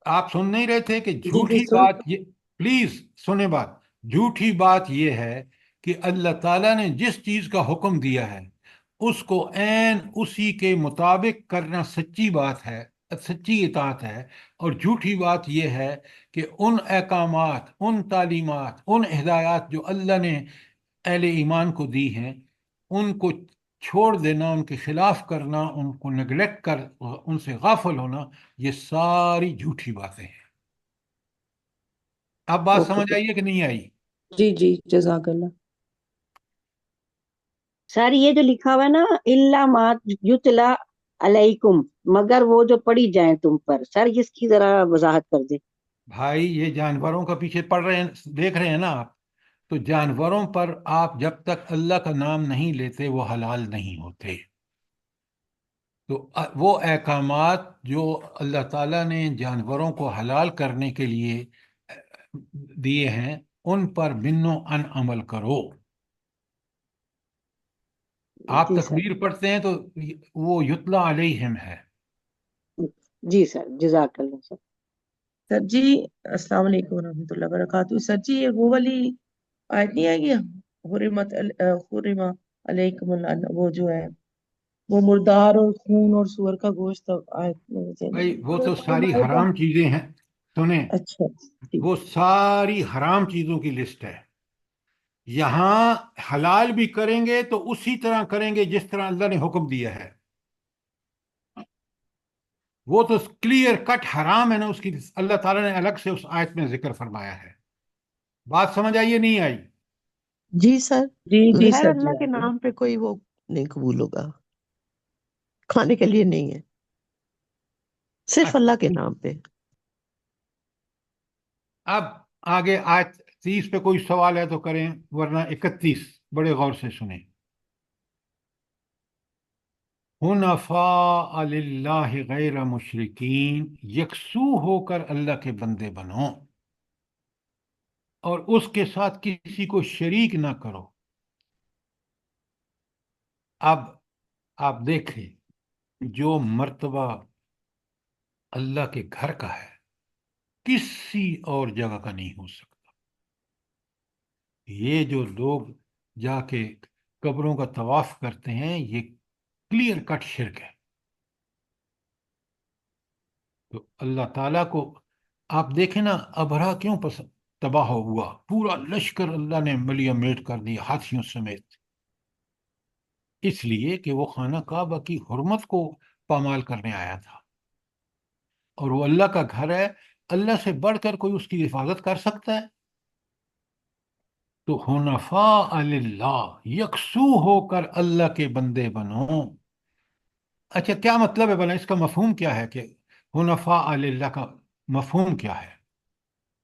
آپ سن نہیں رہے تھے کہ جی جی جھوٹی سن. بات یہ، پلیز سنیں بات. جھوٹی بات یہ ہے کہ اللہ تعالیٰ نے جس چیز کا حکم دیا ہے اس کو عین اسی کے مطابق کرنا سچی بات ہے، سچی اطاعت ہے. اور جھوٹی بات یہ ہے کہ ان احکامات، ان تعلیمات، ان ہدایات جو اللہ نے اہل ایمان کو دی ہیں، ان کو چھوڑ دینا، ان کے خلاف کرنا، ان کو نگلیکٹ کر ان سے غافل ہونا، یہ ساری جھوٹی باتیں ہیں. اب بات اوکے. سمجھ آئیے کہ نہیں آئی؟ جی جی جزاک اللہ. سر یہ جو لکھا ہوا ہے نا، اللہ ما یتلا علیکم، مگر وہ جو پڑھی جائیں تم پر، سر اس کی ذرا وضاحت کر دیں. بھائی یہ جانوروں کا پیچھے پڑ رہے ہیں، دیکھ رہے ہیں نا آپ، تو جانوروں پر آپ جب تک اللہ کا نام نہیں لیتے وہ حلال نہیں ہوتے. تو وہ احکامات جو اللہ تعالیٰ نے جانوروں کو حلال کرنے کے لیے دیے ہیں ان پر بنو ان عمل کرو. آپ جی سر. تکبیر پڑھتے ہیں تو وہ یتلا علیہم ہے. جی سر، جزاک اللہ سر. سر جی السلام علیکم ورحمۃ اللہ وبرکاتہ. سر جی یہ وہ والی آیت نہیں آئے گی حرم علیکم وہ جو ہے وہ مردار اور خون اور سور کا گوشت آیت میں ذہن بھائی میں وہ تو سورۃ ساری المائدہ. حرام چیزیں ہیں. سنیں، اچھا ٹھیک. وہ ساری حرام چیزوں کی لسٹ ہے. یہاں حلال بھی کریں گے تو اسی طرح کریں گے جس طرح اللہ نے حکم دیا ہے. وہ تو کلیئر کٹ حرام ہے نا، اس کی اللہ تعالیٰ نے الگ سے اس آیت میں ذکر فرمایا ہے. بات سمجھ آئیے نہیں آئی؟ جی سر. جی جی غیر سر. جی اللہ کے نام پہ کوئی وہ نہیں قبول ہوگا، کھانے کے لیے نہیں ہے، صرف اچھا، اللہ کے نام پہ. اب آگے آیت 30 پہ کوئی سوال ہے تو کریں، ورنہ 31 بڑے غور سے سنیں. حنفاء للہ غیر مشرکین، یکسو ہو کر اللہ کے بندے بنو اور اس کے ساتھ کسی کو شریک نہ کرو. اب آپ دیکھیں جو مرتبہ اللہ کے گھر کا ہے کسی اور جگہ کا نہیں ہو سکتا. یہ جو لوگ جا کے قبروں کا طواف کرتے ہیں یہ کلیئر کٹ شرک ہے. تو اللہ تعالیٰ کو آپ دیکھیں نا، ابرہہ کیوں تباہ ہوا، پورا لشکر اللہ نے ملیہ میٹ کر دیا ہاتھیوں سمیت. اس لیے کہ وہ خانہ کعبہ کی حرمت کو پامال کرنے آیا تھا، اور وہ اللہ کا گھر ہے، اللہ سے بڑھ کر کوئی اس کی حفاظت کر سکتا ہے؟ تو حنفاء للہ، یکسو ہو کر اللہ کے بندے بنو. اچھا کیا مطلب ہے بنا، اس کا مفہوم کیا ہے کہ حنفاء للہ کا مفہوم کیا ہے؟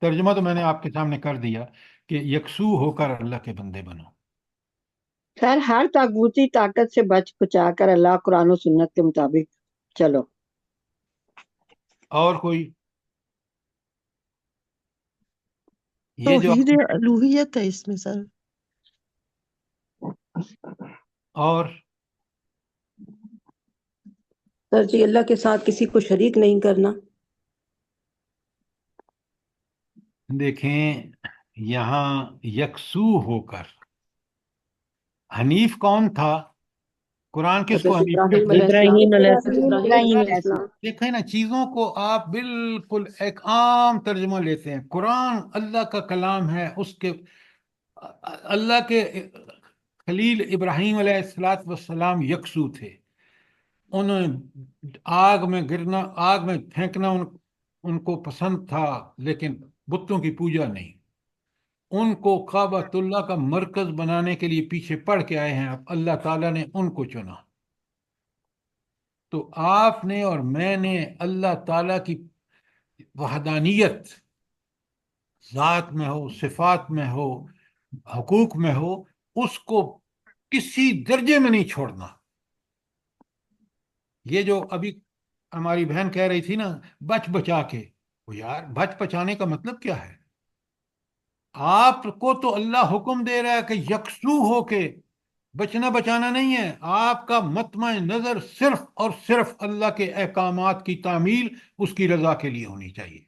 ترجمہ تو میں نے آپ کے سامنے کر دیا کہ یکسو ہو کر اللہ کے بندے بنو. خیر ہر طاغوتی طاقت سے بچ بچا کر اللہ قرآن و سنت کے مطابق چلو. اور کوئی؟ یہ جو توحید الوہیت ہے اس میں سر. اور سر جی اللہ کے ساتھ کسی کو شریک نہیں کرنا. دیکھیں یہاں یکسو ہو کر، حنیف کون تھا؟ قرآن کس کو حضرت حنیف ابراہیم کہتا ہے؟ علیہ السلام. ابراہیم علیہ حضرت السلام. ابراہیم علیہ السلام. دیکھیں نا، چیزوں کو آپ بالکل ایک عام ترجمہ لیتے ہیں. قرآن اللہ کا کلام ہے، اس کے اللہ کے خلیل ابراہیم علیہ السلام یکسو تھے. انہوں نے آگ میں گرنا، آگ میں پھینکنا ان کو پسند تھا، لیکن بتوں کی پوجا نہیں. ان کو کعبۃ اللہ کا مرکز بنانے کے لیے پیچھے پڑ کے آئے ہیں، اب اللہ تعالیٰ نے ان کو چنا. تو آپ نے اور میں نے اللہ تعالیٰ کی وحدانیت، ذات میں ہو، صفات میں ہو، حقوق میں ہو، اس کو کسی درجے میں نہیں چھوڑنا. یہ جو ابھی ہماری بہن کہہ رہی تھی نا بچ بچا کے، وہ یار بچ بچانے کا مطلب کیا ہے؟ آپ کو تو اللہ حکم دے رہا ہے کہ یکسو ہو کے، بچنا بچانا نہیں ہے. آپ کا مطمع نظر صرف اور صرف اللہ کے احکامات کی تعمیل، اس کی رضا کے لیے ہونی چاہیے.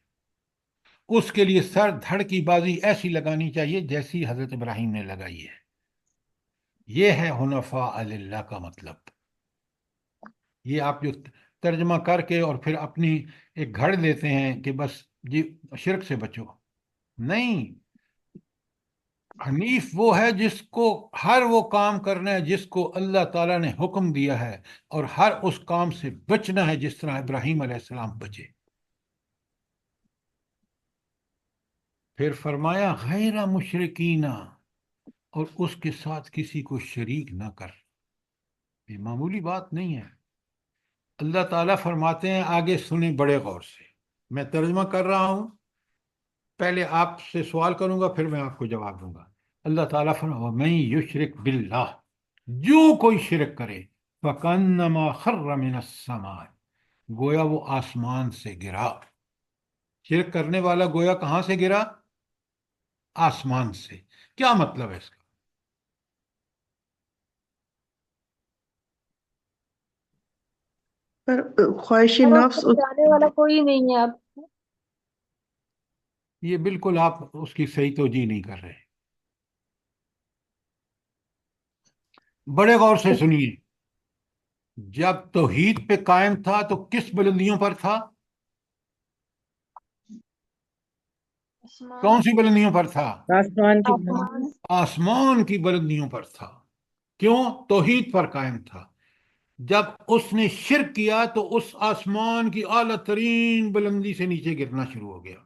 اس کے لیے سر دھڑ کی بازی ایسی لگانی چاہیے جیسی حضرت ابراہیم نے لگائی ہے. یہ ہے حنفاء للہ کا مطلب. یہ آپ جو ترجمہ کر کے اور پھر اپنی ایک گھڑ لیتے ہیں کہ بس جی شرک سے بچو، نہیں. حنیف وہ ہے جس کو ہر وہ کام کرنا ہے جس کو اللہ تعالیٰ نے حکم دیا ہے، اور ہر اس کام سے بچنا ہے جس طرح ابراہیم علیہ السلام بچے. پھر فرمایا غیر مشرکین، اور اس کے ساتھ کسی کو شریک نہ کر. یہ معمولی بات نہیں ہے. اللہ تعالیٰ فرماتے ہیں، آگے سنیں بڑے غور سے، میں ترجمہ کر رہا ہوں، پہلے آپ سے سوال کروں گا پھر میں آپ کو جواب دوں گا. اللہ تعالیٰ فرماتا وَمَن یشرک باللہ، جو کوئی شرک کرے فَكَأَنَّمَا خَرَّ مِنَ السَّمَاءِ، گویا وہ آسمان سے گرا. شرک کرنے والا گویا کہاں سے گرا؟ آسمان سے. کیا مطلب ہے اس کا؟ پر خواہش اب آپ نفس کو بتانے والا کوئی نہیں ہے. آپ یہ بالکل آپ اس کی صحیح توجہ نہیں کر رہے. بڑے غور سے سنیے. جب توحید پہ قائم تھا تو کس بلندیوں پر تھا؟ آسمان کون سی بلندیوں پر تھا؟ آسمان کی آسمان آسمان کی بلندیوں پر تھا. کیوں؟ توحید پر قائم تھا. جب اس نے شرک کیا تو اس آسمان کی اعلیٰ ترین بلندی سے نیچے گرنا شروع ہو گیا.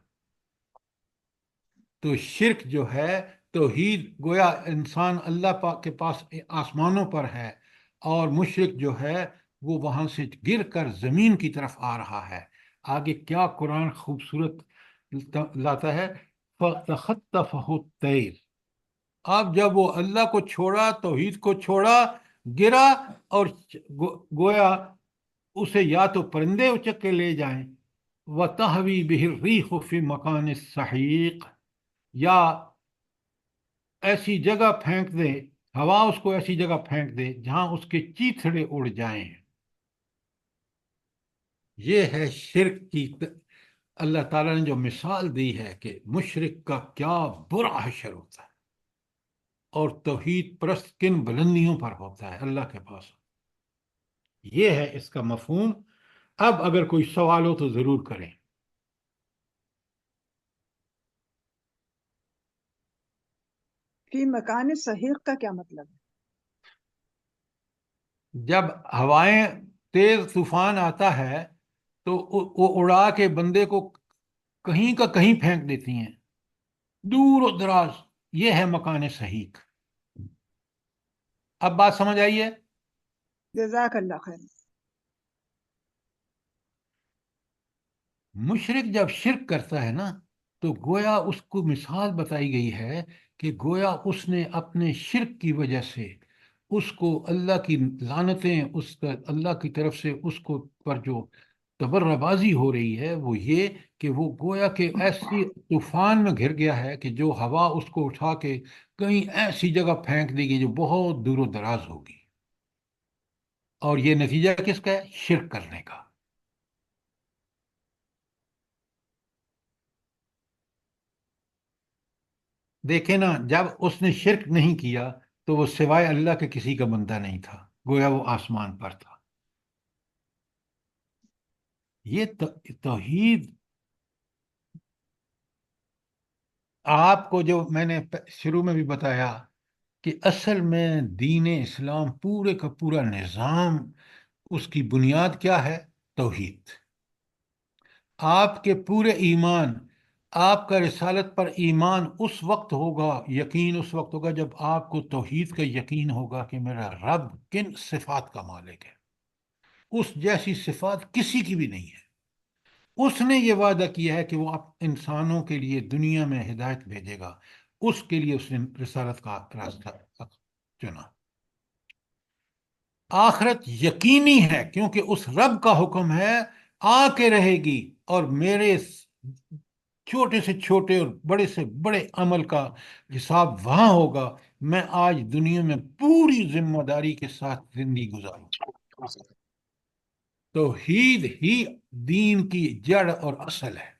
تو شرک جو ہے، توحید گویا انسان اللہ پاک کے پاس آسمانوں پر ہے، اور مشرک جو ہے وہ وہاں سے گر کر زمین کی طرف آ رہا ہے. آگے کیا قرآن خوبصورت لاتا ہے، فَتَخَطَّفَهُ الطَّيْرُ. اب جب وہ اللہ کو چھوڑا، توحید کو چھوڑا، گرا، اور گویا اسے یا تو پرندے اچک کے لے جائیں، وَتَهْوِي بِهِ الرِّيحُ فِي مَكَانٍ سَحِيقٍ، یا ایسی جگہ پھینک دے، ہوا اس کو ایسی جگہ پھینک دے جہاں اس کے چیتھڑے اڑ جائیں. یہ ہے شرک کی اللہ تعالیٰ نے جو مثال دی ہے کہ مشرک کا کیا برا حشر ہوتا ہے، اور توحید پرست کن بلندیوں پر ہوتا ہے اللہ کے پاس. یہ ہے اس کا مفہوم. اب اگر کوئی سوال ہو تو ضرور کریں. فی مکان صحیح کا کیا مطلب ہے؟ جب ہوائیں تیز طوفان آتا ہے تو وہ اڑا کے بندے کو کہیں کا کہیں پھینک دیتی ہیں، دور و دراز. یہ ہے مکان صحیح. اب بات سمجھ آئی ہے؟ جزاک اللہ خیر. مشرک جب شرک کرتا ہے نا تو گویا اس کو مثال بتائی گئی ہے کہ گویا اس نے اپنے شرک کی وجہ سے اس کو اللہ کی لعنتیں، اس کا اللہ کی طرف سے اس کو پر جو تبرہ بازی ہو رہی ہے وہ یہ کہ وہ گویا کہ ایسی طوفان میں گھر گیا ہے کہ جو ہوا اس کو اٹھا کے کہیں ایسی جگہ پھینک دے گی جو بہت دور و دراز ہوگی. اور یہ نتیجہ کس کا ہے؟ شرک کرنے کا. دیکھیں نا، جب اس نے شرک نہیں کیا تو وہ سوائے اللہ کے کسی کا بندہ نہیں تھا، گویا وہ آسمان پر تھا. یہ توحید آپ کو جو میں نے شروع میں بھی بتایا کہ اصل میں دین اسلام پورے کا پورا نظام، اس کی بنیاد کیا ہے؟ توحید. آپ کے پورے ایمان، آپ کا رسالت پر ایمان اس وقت ہوگا، یقین اس وقت ہوگا جب آپ کو توحید کا یقین ہوگا کہ میرا رب کن صفات کا مالک ہے. اس جیسی صفات کسی کی بھی نہیں ہے. اس نے یہ وعدہ کیا ہے کہ وہ انسانوں کے لیے دنیا میں ہدایت بھیجے گا. اس کے لیے اس نے رسالت کا راستہ چنا. آخرت یقینی ہے کیونکہ اس رب کا حکم ہے آ کے رہے گی، اور میرے چھوٹے سے چھوٹے اور بڑے سے بڑے عمل کا حساب وہاں ہوگا. میں آج دنیا میں پوری ذمہ داری کے ساتھ زندگی گزاروں. توحید ہی دین کی جڑ اور اصل ہے.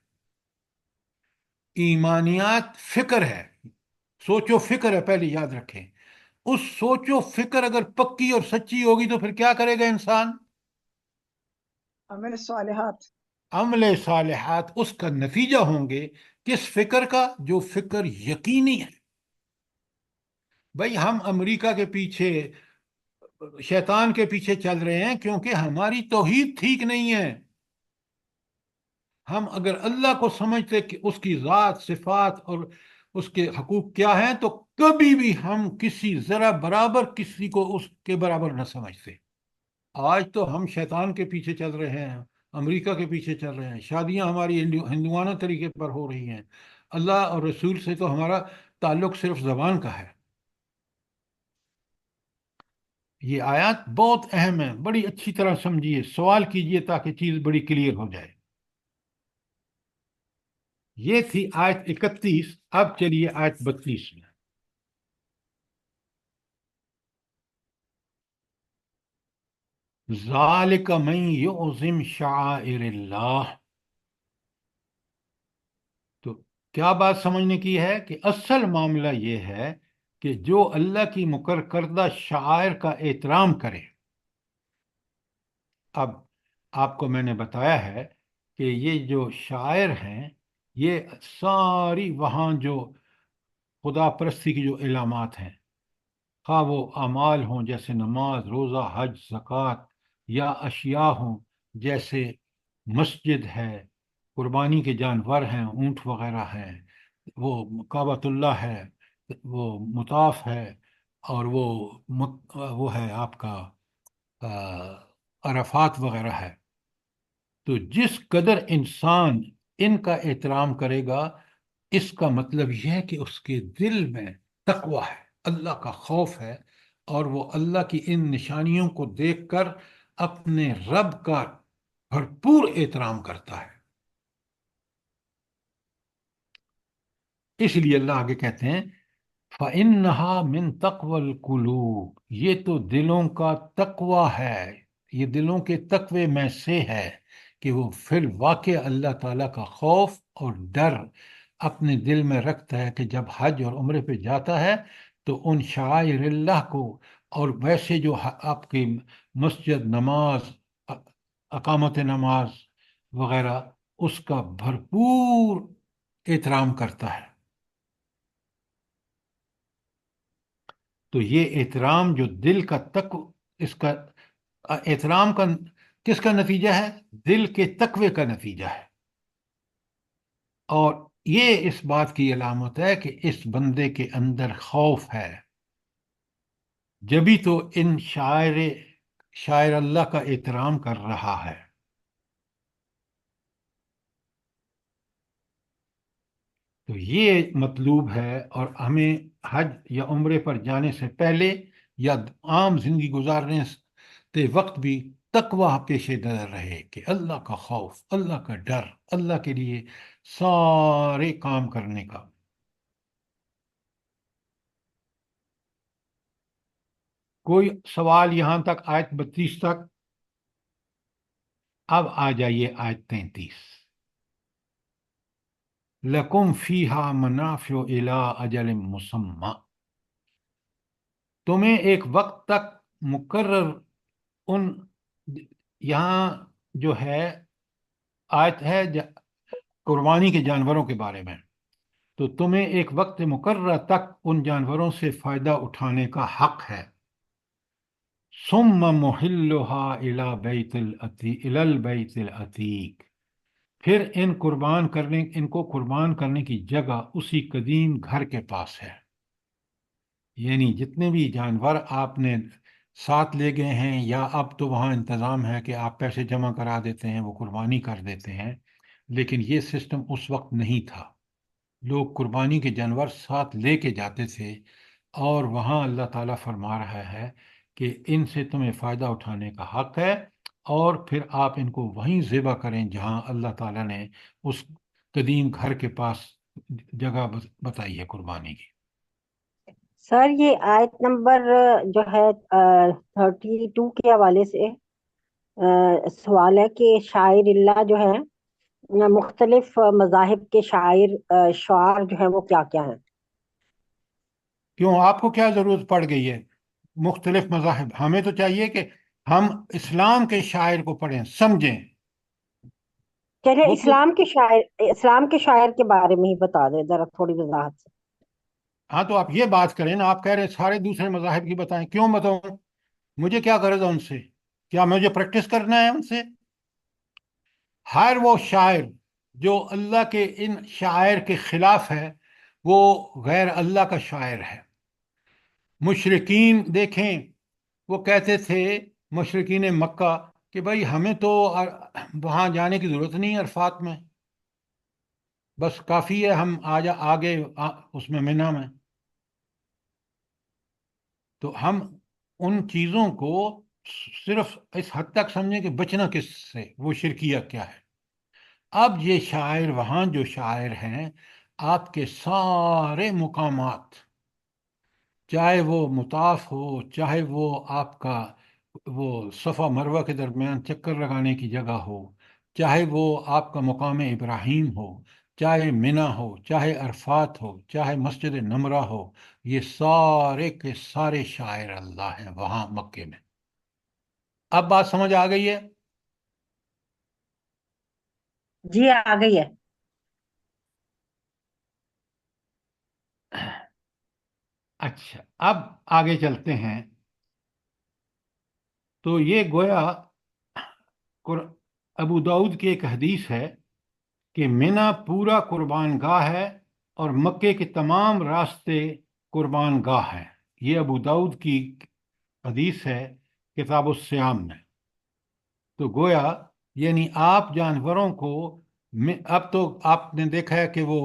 ایمانیات فکر ہے، سوچ و فکر ہے، پہلے یاد رکھیں. اس سوچ و فکر اگر پکی اور سچی ہوگی تو پھر کیا کرے گا انسان؟ عمل صالحات. عمل صالحات اس کا نتیجہ ہوں گے. کس فکر کا؟ جو فکر یقینی ہے. بھائی ہم امریکہ کے پیچھے، شیطان کے پیچھے چل رہے ہیں کیونکہ ہماری توحید ٹھیک نہیں ہے. ہم اگر اللہ کو سمجھتے کہ اس کی ذات، صفات اور اس کے حقوق کیا ہیں تو کبھی بھی ہم کسی ذرا برابر کسی کو اس کے برابر نہ سمجھتے. آج تو ہم شیطان کے پیچھے چل رہے ہیں، امریکہ کے پیچھے چل رہے ہیں. شادیاں ہماری ہندوانہ طریقے پر ہو رہی ہیں. اللہ اور رسول سے تو ہمارا تعلق صرف زبان کا ہے. یہ آیات بہت اہم ہے، بڑی اچھی طرح سمجھیے، سوال کیجئے تاکہ چیز بڑی کلیئر ہو جائے. یہ تھی آیت 31. اب چلیے آیت 32 میں. ذالک من یعظم شعائر اللہ. تو کیا بات سمجھنے کی ہے کہ اصل معاملہ یہ ہے کہ جو اللہ کی مقرر کردہ شعائر کا احترام کرے. اب آپ کو میں نے بتایا ہے کہ یہ جو شاعر ہیں یہ ساری وہاں جو خدا پرستی کی جو علامات ہیں، خواہ وہ اعمال ہوں جیسے نماز، روزہ، حج، زکوٰۃ، یا اشیاء ہوں جیسے مسجد ہے، قربانی کے جانور ہیں، اونٹ وغیرہ ہیں، وہ کعبۃ اللہ ہے، وہ مطاف ہے، اور وہ ہے آپ کا عرفات وغیرہ ہے. تو جس قدر انسان ان کا احترام کرے گا، اس کا مطلب یہ ہے کہ اس کے دل میں تقویٰ ہے، اللہ کا خوف ہے، اور وہ اللہ کی ان نشانیوں کو دیکھ کر اپنے رب کا بھرپور احترام کرتا ہے. اس لیے اللہ آگے کہتے ہیں فَإِنَّهَا مِن تَقْوَى الْقُلُوبِ. یہ تو دلوں کا تقویٰ ہے، یہ دلوں کے تقوی میں سے ہے کہ وہ فی الواقع اللہ تعالیٰ کا خوف اور ڈر اپنے دل میں رکھتا ہے کہ جب حج اور عمرے پہ جاتا ہے تو ان شعائر اللہ کو، اور ویسے جو آپ کی مسجد، نماز، اقامت نماز وغیرہ، اس کا بھرپور احترام کرتا ہے. تو یہ احترام جو دل کا اس کا احترام کا کس کا نتیجہ ہے؟ دل کے تقوی کا نتیجہ ہے. اور یہ اس بات کی علامت ہے کہ اس بندے کے اندر خوف ہے، جبھی تو ان شاعر اللہ کا احترام کر رہا ہے. تو یہ مطلوب ہے، اور ہمیں حج یا عمرے پر جانے سے پہلے یا عام زندگی گزارنے کے وقت بھی تقویٰ پیش نظر رہے کہ اللہ کا خوف، اللہ کا ڈر، اللہ کے لیے سارے کام کرنے کا. کوئی سوال یہاں تک آیت 32 تک؟ اب آ جائیے آیت 33. لَكُمْ فِيهَا مَنَافِعُ إِلَىٰ أَجَلٍ مُّسَمًّى. تمہیں ایک وقت تک مقرر ان، یہاں جو ہے آیت ہے قربانی کے جانوروں کے بارے میں، تو تمہیں ایک وقت مقررہ تک ان جانوروں سے فائدہ اٹھانے کا حق ہے. ثم محلها إلى البيت العتيق. پھر ان کو قربان کرنے کی جگہ اسی قدیم گھر کے پاس ہے. یعنی جتنے بھی جانور آپ نے ساتھ لے گئے ہیں، یا اب تو وہاں انتظام ہے کہ آپ پیسے جمع کرا دیتے ہیں، وہ قربانی کر دیتے ہیں، لیکن یہ سسٹم اس وقت نہیں تھا. لوگ قربانی کے جانور ساتھ لے کے جاتے تھے، اور وہاں اللہ تعالیٰ فرما رہا ہے کہ ان سے تمہیں فائدہ اٹھانے کا حق ہے، اور پھر آپ ان کو وہیں ذبح کریں جہاں اللہ تعالیٰ نے اس قدیم گھر کے پاس جگہ بتائی ہے قربانی کی. سر یہ آیت نمبر جو ہے 32 کے حوالے سے سوال ہے کہ شاعر اللہ جو ہے مختلف مذاہب کے شعار جو ہیں وہ کیا کیا ہیں؟ کیوں آپ کو کیا ضرورت پڑ گئی ہے مختلف مذاہب؟ ہمیں تو چاہیے کہ ہم اسلام کے شاعر کو پڑھیں، سمجھیں. چلیے وہ تو اسلام کے شاعر کے بارے میں ہی بتا دیں ذرا تھوڑی وضاحت سے. ہاں، تو آپ یہ بات کریں نا، آپ کہہ رہے ہیں سارے دوسرے مذاہب کی بتائیں. کیوں بتاؤں؟ مجھے کیا غرض ہے ان سے؟ کیا مجھے پریکٹس کرنا ہے ان سے؟ ہر وہ شاعر جو اللہ کے ان شاعر کے خلاف ہے وہ غیر اللہ کا شاعر ہے. مشرکین دیکھیں، وہ کہتے تھے، مشرکین مکہ، کہ بھائی ہمیں تو وہاں جانے کی ضرورت نہیں عرفات میں. بس کافی ہے، ہم آگے اس میں منا میں تو ہم ان چیزوں کو صرف اس حد تک سمجھیں کہ بچنا کس سے، وہ شرکیہ کیا ہے۔ اب یہ شاعر وہاں جو شاعر ہیں، آپ کے سارے مقامات، چاہے وہ مطاف ہو، چاہے وہ آپ کا وہ صفا مروہ کے درمیان چکر لگانے کی جگہ ہو، چاہے وہ آپ کا مقام ابراہیم ہو، چاہے منا ہو، چاہے عرفات ہو، چاہے مسجد نمرہ ہو، یہ سارے کے سارے شاعر اللہ ہیں وہاں مکے میں۔ اب بات سمجھ آ گئی ہے؟ جی آ گئی ہے۔ اچھا، اب آگے چلتے ہیں۔ تو یہ گویا ابو داؤد کی ایک حدیث ہے کہ منا پورا قربان گاہ ہے اور مکے کے تمام راستے قربان گاہ ہیں۔ یہ ابو داؤد کی حدیث ہے کتاب الصیام میں۔ تو گویا یعنی آپ جانوروں کو، اب تو آپ نے دیکھا ہے کہ وہ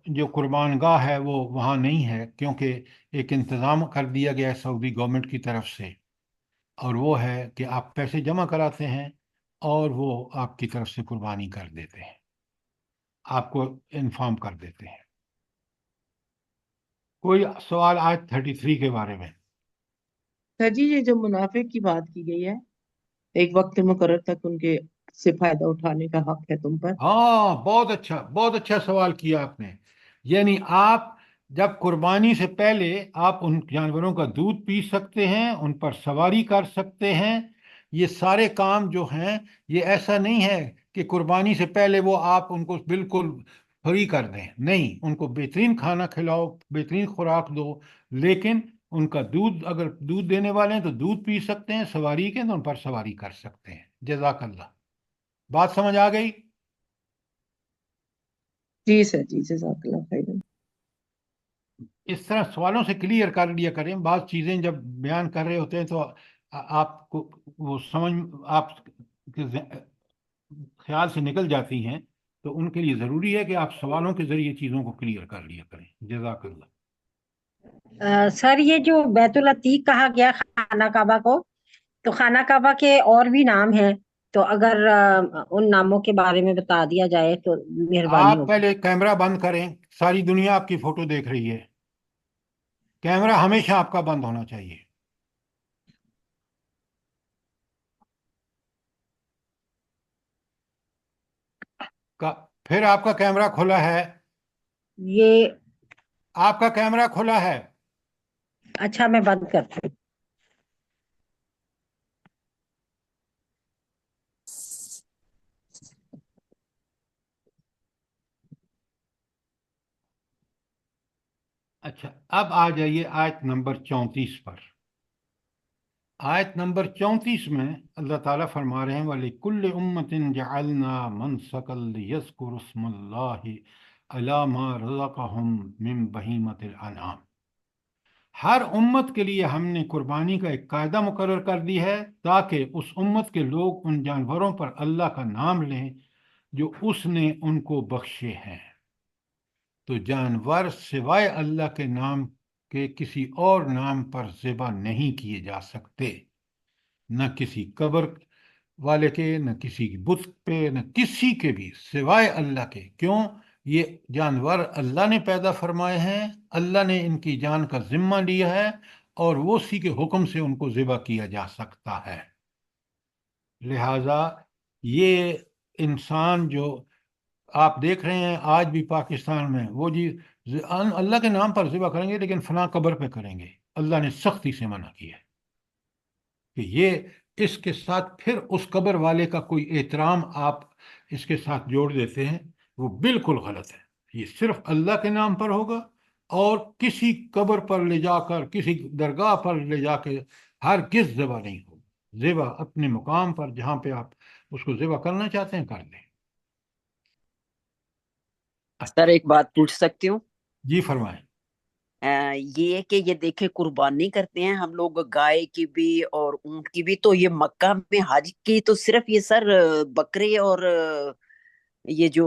جو قربان گاہ ہے وہ وہاں نہیں ہے، کیونکہ ایک انتظام کر دیا گیا ہے سعودی گورنمنٹ کی طرف سے، اور وہ ہے کہ آپ پیسے جمع کراتے ہیں اور وہ آپ کی طرف سے قربانی کر دیتے ہیں، آپ کو انفارم کر دیتے ہیں۔ کوئی سوال آج 33 کے بارے میں؟ سر جی یہ جو منافع کی بات کی گئی ہے، ایک وقت مقرر تک ان کے سے فائدہ اٹھانے کا حق ہے تم پر۔ ہاں، بہت اچھا سوال کیا آپ نے۔ یعنی آپ جب قربانی سے پہلے آپ ان جانوروں کا دودھ پی سکتے ہیں، ان پر سواری کر سکتے ہیں، یہ سارے کام جو ہیں، یہ ایسا نہیں ہے کہ قربانی سے پہلے وہ آپ ان کو بالکل فری کر دیں، نہیں، ان کو بہترین کھانا کھلاؤ، بہترین خوراک دو، لیکن ان کا دودھ، اگر دودھ دینے والے ہیں تو دودھ پی سکتے ہیں، سواری کے تو ان پر سواری کر سکتے ہیں۔ جزاک اللہ، بات سمجھ آ گئی؟ جی سر جی، جزاک اللہ خیر۔ اس طرح سوالوں سے کلیئر کر لیا کریں، بعض چیزیں جب بیان کر رہے ہوتے ہیں تو آپ کو وہ سمجھ آپ کے خیال سے نکل جاتی ہیں، تو ان کے لیے ضروری ہے کہ آپ سوالوں کے ذریعے چیزوں کو کلیئر کر لیا کریں۔ جزاک اللہ۔ سر یہ جو بیت العتیق کہا گیا خانہ کعبہ کو، تو خانہ کعبہ کے اور بھی نام ہیں، تو اگر ان ناموں کے بارے میں بتا دیا جائے تو مہربانی آپ ہوگی۔ پہلے کیمرہ بند کریں، ساری دنیا آپ کی فوٹو دیکھ رہی ہے، کیمرہ ہمیشہ آپ کا بند ہونا چاہیے۔ پھر آپ کا کیمرہ کھلا ہے، یہ آپ کا کیمرہ کھلا ہے۔ اچھا میں بند کرتی ہوں۔ اچھا، اب آ جائیے آیت نمبر 34 پر۔ آیت نمبر 34 میں اللہ تعالیٰ فرما رہے ہیں وَلِكُلِّ أُمَّةٍ جَعَلْنَا مَنْسَكًا لِيَذْكُرُوا اسْمَ اللَّهِ عَلَى مَا رَزَقَهُم مِّن بَهِيمَةِ الْأَنْعَامِ۔ ہر امت کے لیے ہم نے قربانی کا ایک قاعدہ مقرر کر دی ہے تاکہ اس امت کے لوگ ان جانوروں پر اللہ کا نام لیں جو اس نے ان کو بخشے ہیں۔ تو جانور سوائے اللہ کے نام کے کسی اور نام پر ذبح نہیں کیے جا سکتے، نہ کسی قبر والے کے، نہ کسی بت پہ، نہ کسی کے بھی سوائے اللہ کے۔ کیوں؟ یہ جانور اللہ نے پیدا فرمائے ہیں، اللہ نے ان کی جان کا ذمہ لیا ہے، اور وہ اسی کے حکم سے ان کو ذبح کیا جا سکتا ہے۔ لہذا یہ انسان جو آپ دیکھ رہے ہیں آج بھی پاکستان میں، وہ جی اللہ کے نام پر ذبح کریں گے لیکن فلاں قبر پہ کریں گے، اللہ نے سختی سے منع کیا ہے کہ یہ اس کے ساتھ پھر اس قبر والے کا کوئی احترام آپ اس کے ساتھ جوڑ دیتے ہیں، وہ بالکل غلط ہے۔ یہ صرف اللہ کے نام پر ہوگا، اور کسی قبر پر لے جا کر، کسی درگاہ پر لے جا کے ہرگز ذبح نہیں ہوگا۔ ذبح اپنے مقام پر جہاں پہ آپ اس کو ذبح کرنا چاہتے ہیں کر لیں۔ سر ایک بات پوچھ سکتی ہوں؟ جی فرمائیں۔ یہ ہے کہ یہ دیکھیں قربانی کرتے ہیں ہم لوگ گائے کی بھی اور اونٹ کی بھی، تو یہ مکہ میں حج کی تو صرف یہ سر بکرے اور یہ جو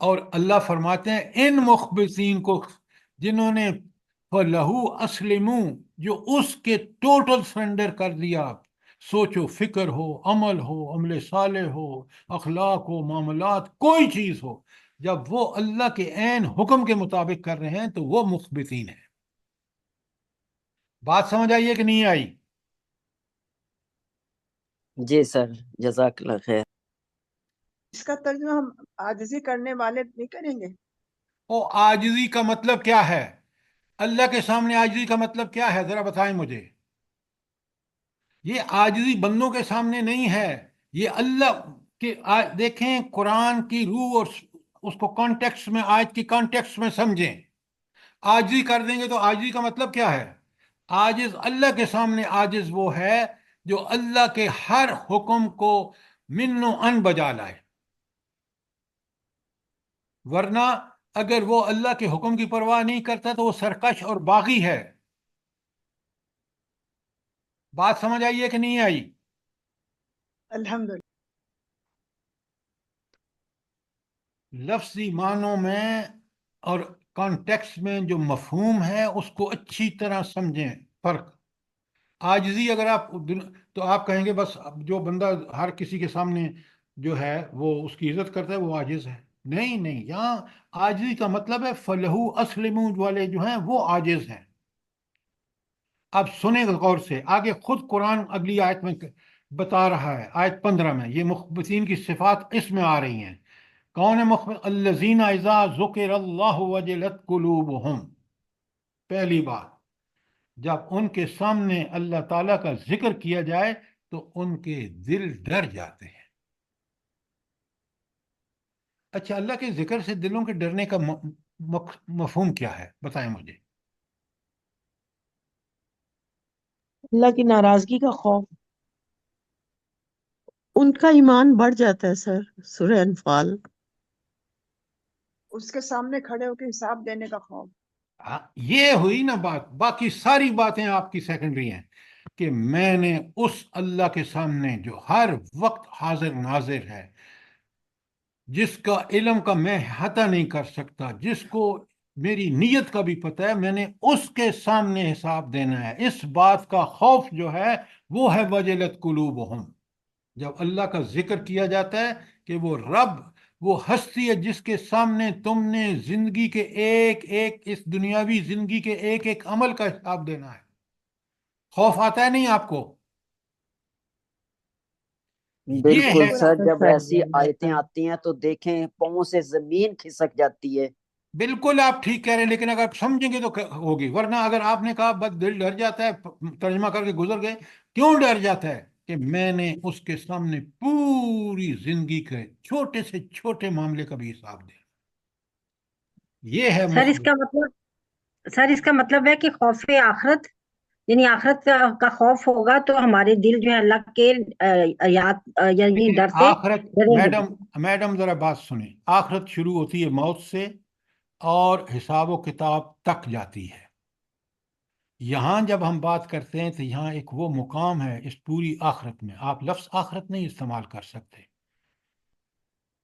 اور اللہ فرماتے ہیں ان مخبتین کو، جنہوں نے فَلَهُ أَسْلِمُوا، جو اس کے ٹوٹل سرنڈر کر دیا، سوچ و فکر ہو، عمل صالح ہو، اخلاق ہو، معاملات، کوئی چیز ہو، جب وہ اللہ کے عین حکم کے مطابق کر رہے ہیں تو وہ مخبتین ہیں۔ بات سمجھ آئیے کہ نہیں آئی؟ جی سر، جزاک اللہ خیر۔ اس کا ترجمہ ہم عاجزی کرنے والے نہیں کریں گے؟ وہ عاجزی کا مطلب کیا ہے؟ اللہ کے سامنے عاجزی کا مطلب کیا ہے؟ ذرا بتائیں مجھے۔ یہ عاجزی بندوں کے سامنے نہیں ہے، یہ اللہ کے دیکھیں قرآن کی روح اور اس کو کانٹیکس میں، آیت کی کانٹیکس میں سمجھیں۔ عاجزی کر دیں گے تو عاجزی کا مطلب کیا ہے؟ عاجز اللہ کے سامنے عاجز وہ ہے جو اللہ کے ہر حکم کو من و ان بجا لائے، ورنہ اگر وہ اللہ کے حکم کی پرواہ نہیں کرتا تو وہ سرکش اور باغی ہے۔ بات سمجھ آئیے کہ نہیں آئی؟ الحمدللہ۔ لفظی معنوں میں اور کانٹیکس میں جو مفہوم ہے اس کو اچھی طرح سمجھیں۔ فرق عاجزی اگر آپ تو آپ کہیں گے بس جو بندہ ہر کسی کے سامنے جو ہے وہ اس کی عزت کرتا ہے وہ عاجز ہے۔ نہیں نہیں، یہاں عاجزی کا مطلب ہے فَلَهُ أَسْلِمُوا والے جو ہیں وہ عاجز ہیں۔ اب سنیں غور سے، آگے خود قرآن اگلی آیت میں بتا رہا ہے، آیت 15 میں یہ مخبتین کی صفات اس میں آ رہی ہیں۔ کون ہے مخبت؟ الذین اذا ذکر اللہ وجلت قلوبہم۔ پہلی بات، جب ان کے سامنے اللہ تعالیٰ کا ذکر کیا جائے تو ان کے دل ڈر جاتے ہیں۔ اچھا، اللہ کے ذکر سے دلوں کے ڈرنے کا مفہوم کیا ہے؟ بتائیں مجھے۔ اللہ کی ناراضگی کا خوف، ان کا ایمان بڑھ جاتا ہے سر۔ سورہ انفال۔ اس کے سامنے کھڑے ہو کے حساب دینے کا خوف۔ یہ ہوئی نا بات، باقی ساری باتیں آپ کی سیکنڈری ہیں، کہ میں نے اس اللہ کے سامنے جو ہر وقت حاضر ناظر ہے، جس کا علم کا میں احاطہ نہیں کر سکتا، جس کو میری نیت کا بھی پتہ ہے، میں نے اس کے سامنے حساب دینا ہے۔ اس بات کا خوف جو ہے وہ ہے وجلت قلوبہم۔ جب اللہ کا ذکر کیا جاتا ہے کہ وہ رب، وہ ہستی ہے جس کے سامنے تم نے زندگی کے ایک ایک، اس دنیاوی زندگی کے ایک ایک عمل کا حساب دینا ہے، خوف آتا ہے نہیں آپ کو؟ یہ بالکل ہے، سر، جب ایسی آیتیں آتی ہیں تو دیکھیں پاؤں سے زمین کھسک جاتی ہے۔ بالکل آپ ٹھیک کہہ رہے ہیں، لیکن اگر آپ سمجھیں گے تو ہوگی، ورنہ اگر آپ نے کہا بس دل ڈر جاتا ہے، ترجمہ کر کے گزر گئے، کیوں ڈر جاتا ہے؟ کہ میں نے اس کے سامنے پوری زندگی کے چھوٹے سے چھوٹے معاملے کا بھی حساب دیا۔ یہ ہے سر اس مخبت۔ کا مطلب، سر اس کا مطلب ہے کہ خوف آخرت، یعنی آخرت کا خوف ہوگا تو ہمارے دل جو ہے اللہ کے یاد یعنی ڈر سے آخرت، ڈریں گے۔ میڈم ذرا بات سنیں، آخرت شروع ہوتی ہے موت سے اور حساب و کتاب تک جاتی ہے۔ یہاں جب ہم بات کرتے ہیں تو یہاں ایک وہ مقام ہے اس پوری آخرت میں، آپ لفظ آخرت نہیں استعمال کر سکتے،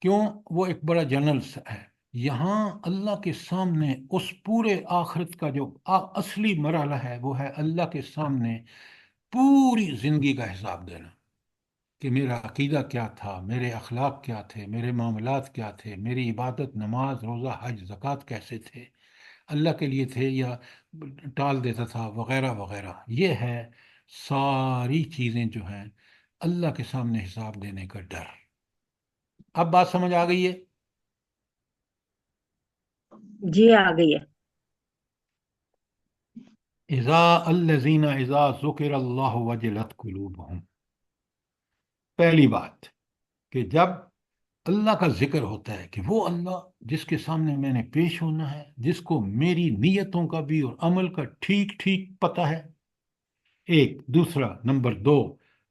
کیوں؟ وہ ایک بڑا جنرل ہے۔ یہاں اللہ کے سامنے اس پورے آخرت کا جو اصلی مرحلہ ہے وہ ہے اللہ کے سامنے پوری زندگی کا حساب دینا، کہ میرا عقیدہ کیا تھا، میرے اخلاق کیا تھے، میرے معاملات کیا تھے، میری عبادت، نماز، روزہ، حج، زکوٰۃ کیسے تھے، اللہ کے لیے تھے یا ٹال دیتا تھا، وغیرہ وغیرہ۔ یہ ہے ساری چیزیں جو ہیں اللہ کے سامنے حساب دینے کا ڈر۔ اب بات سمجھ آ گئی ہے؟ جی آ گئی ہے۔ اذا الذین اذا ذکر اللہ وجلت قلوبہم، پہلی بات کہ جب اللہ کا ذکر ہوتا ہے کہ وہ اللہ جس کے سامنے میں نے پیش ہونا ہے، جس کو میری نیتوں کا بھی اور عمل کا ٹھیک ٹھیک پتہ ہے، ایک۔ دوسرا، نمبر دو،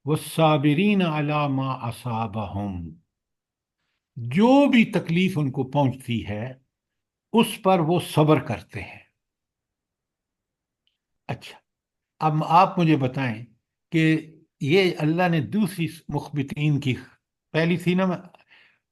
والصابرین علی ما اصابہم، جو بھی تکلیف ان کو پہنچتی ہے اس پر وہ صبر کرتے ہیں۔ اچھا، اب آپ مجھے بتائیں کہ یہ اللہ نے دوسری مخبتین کی، پہلی تھی نا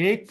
1।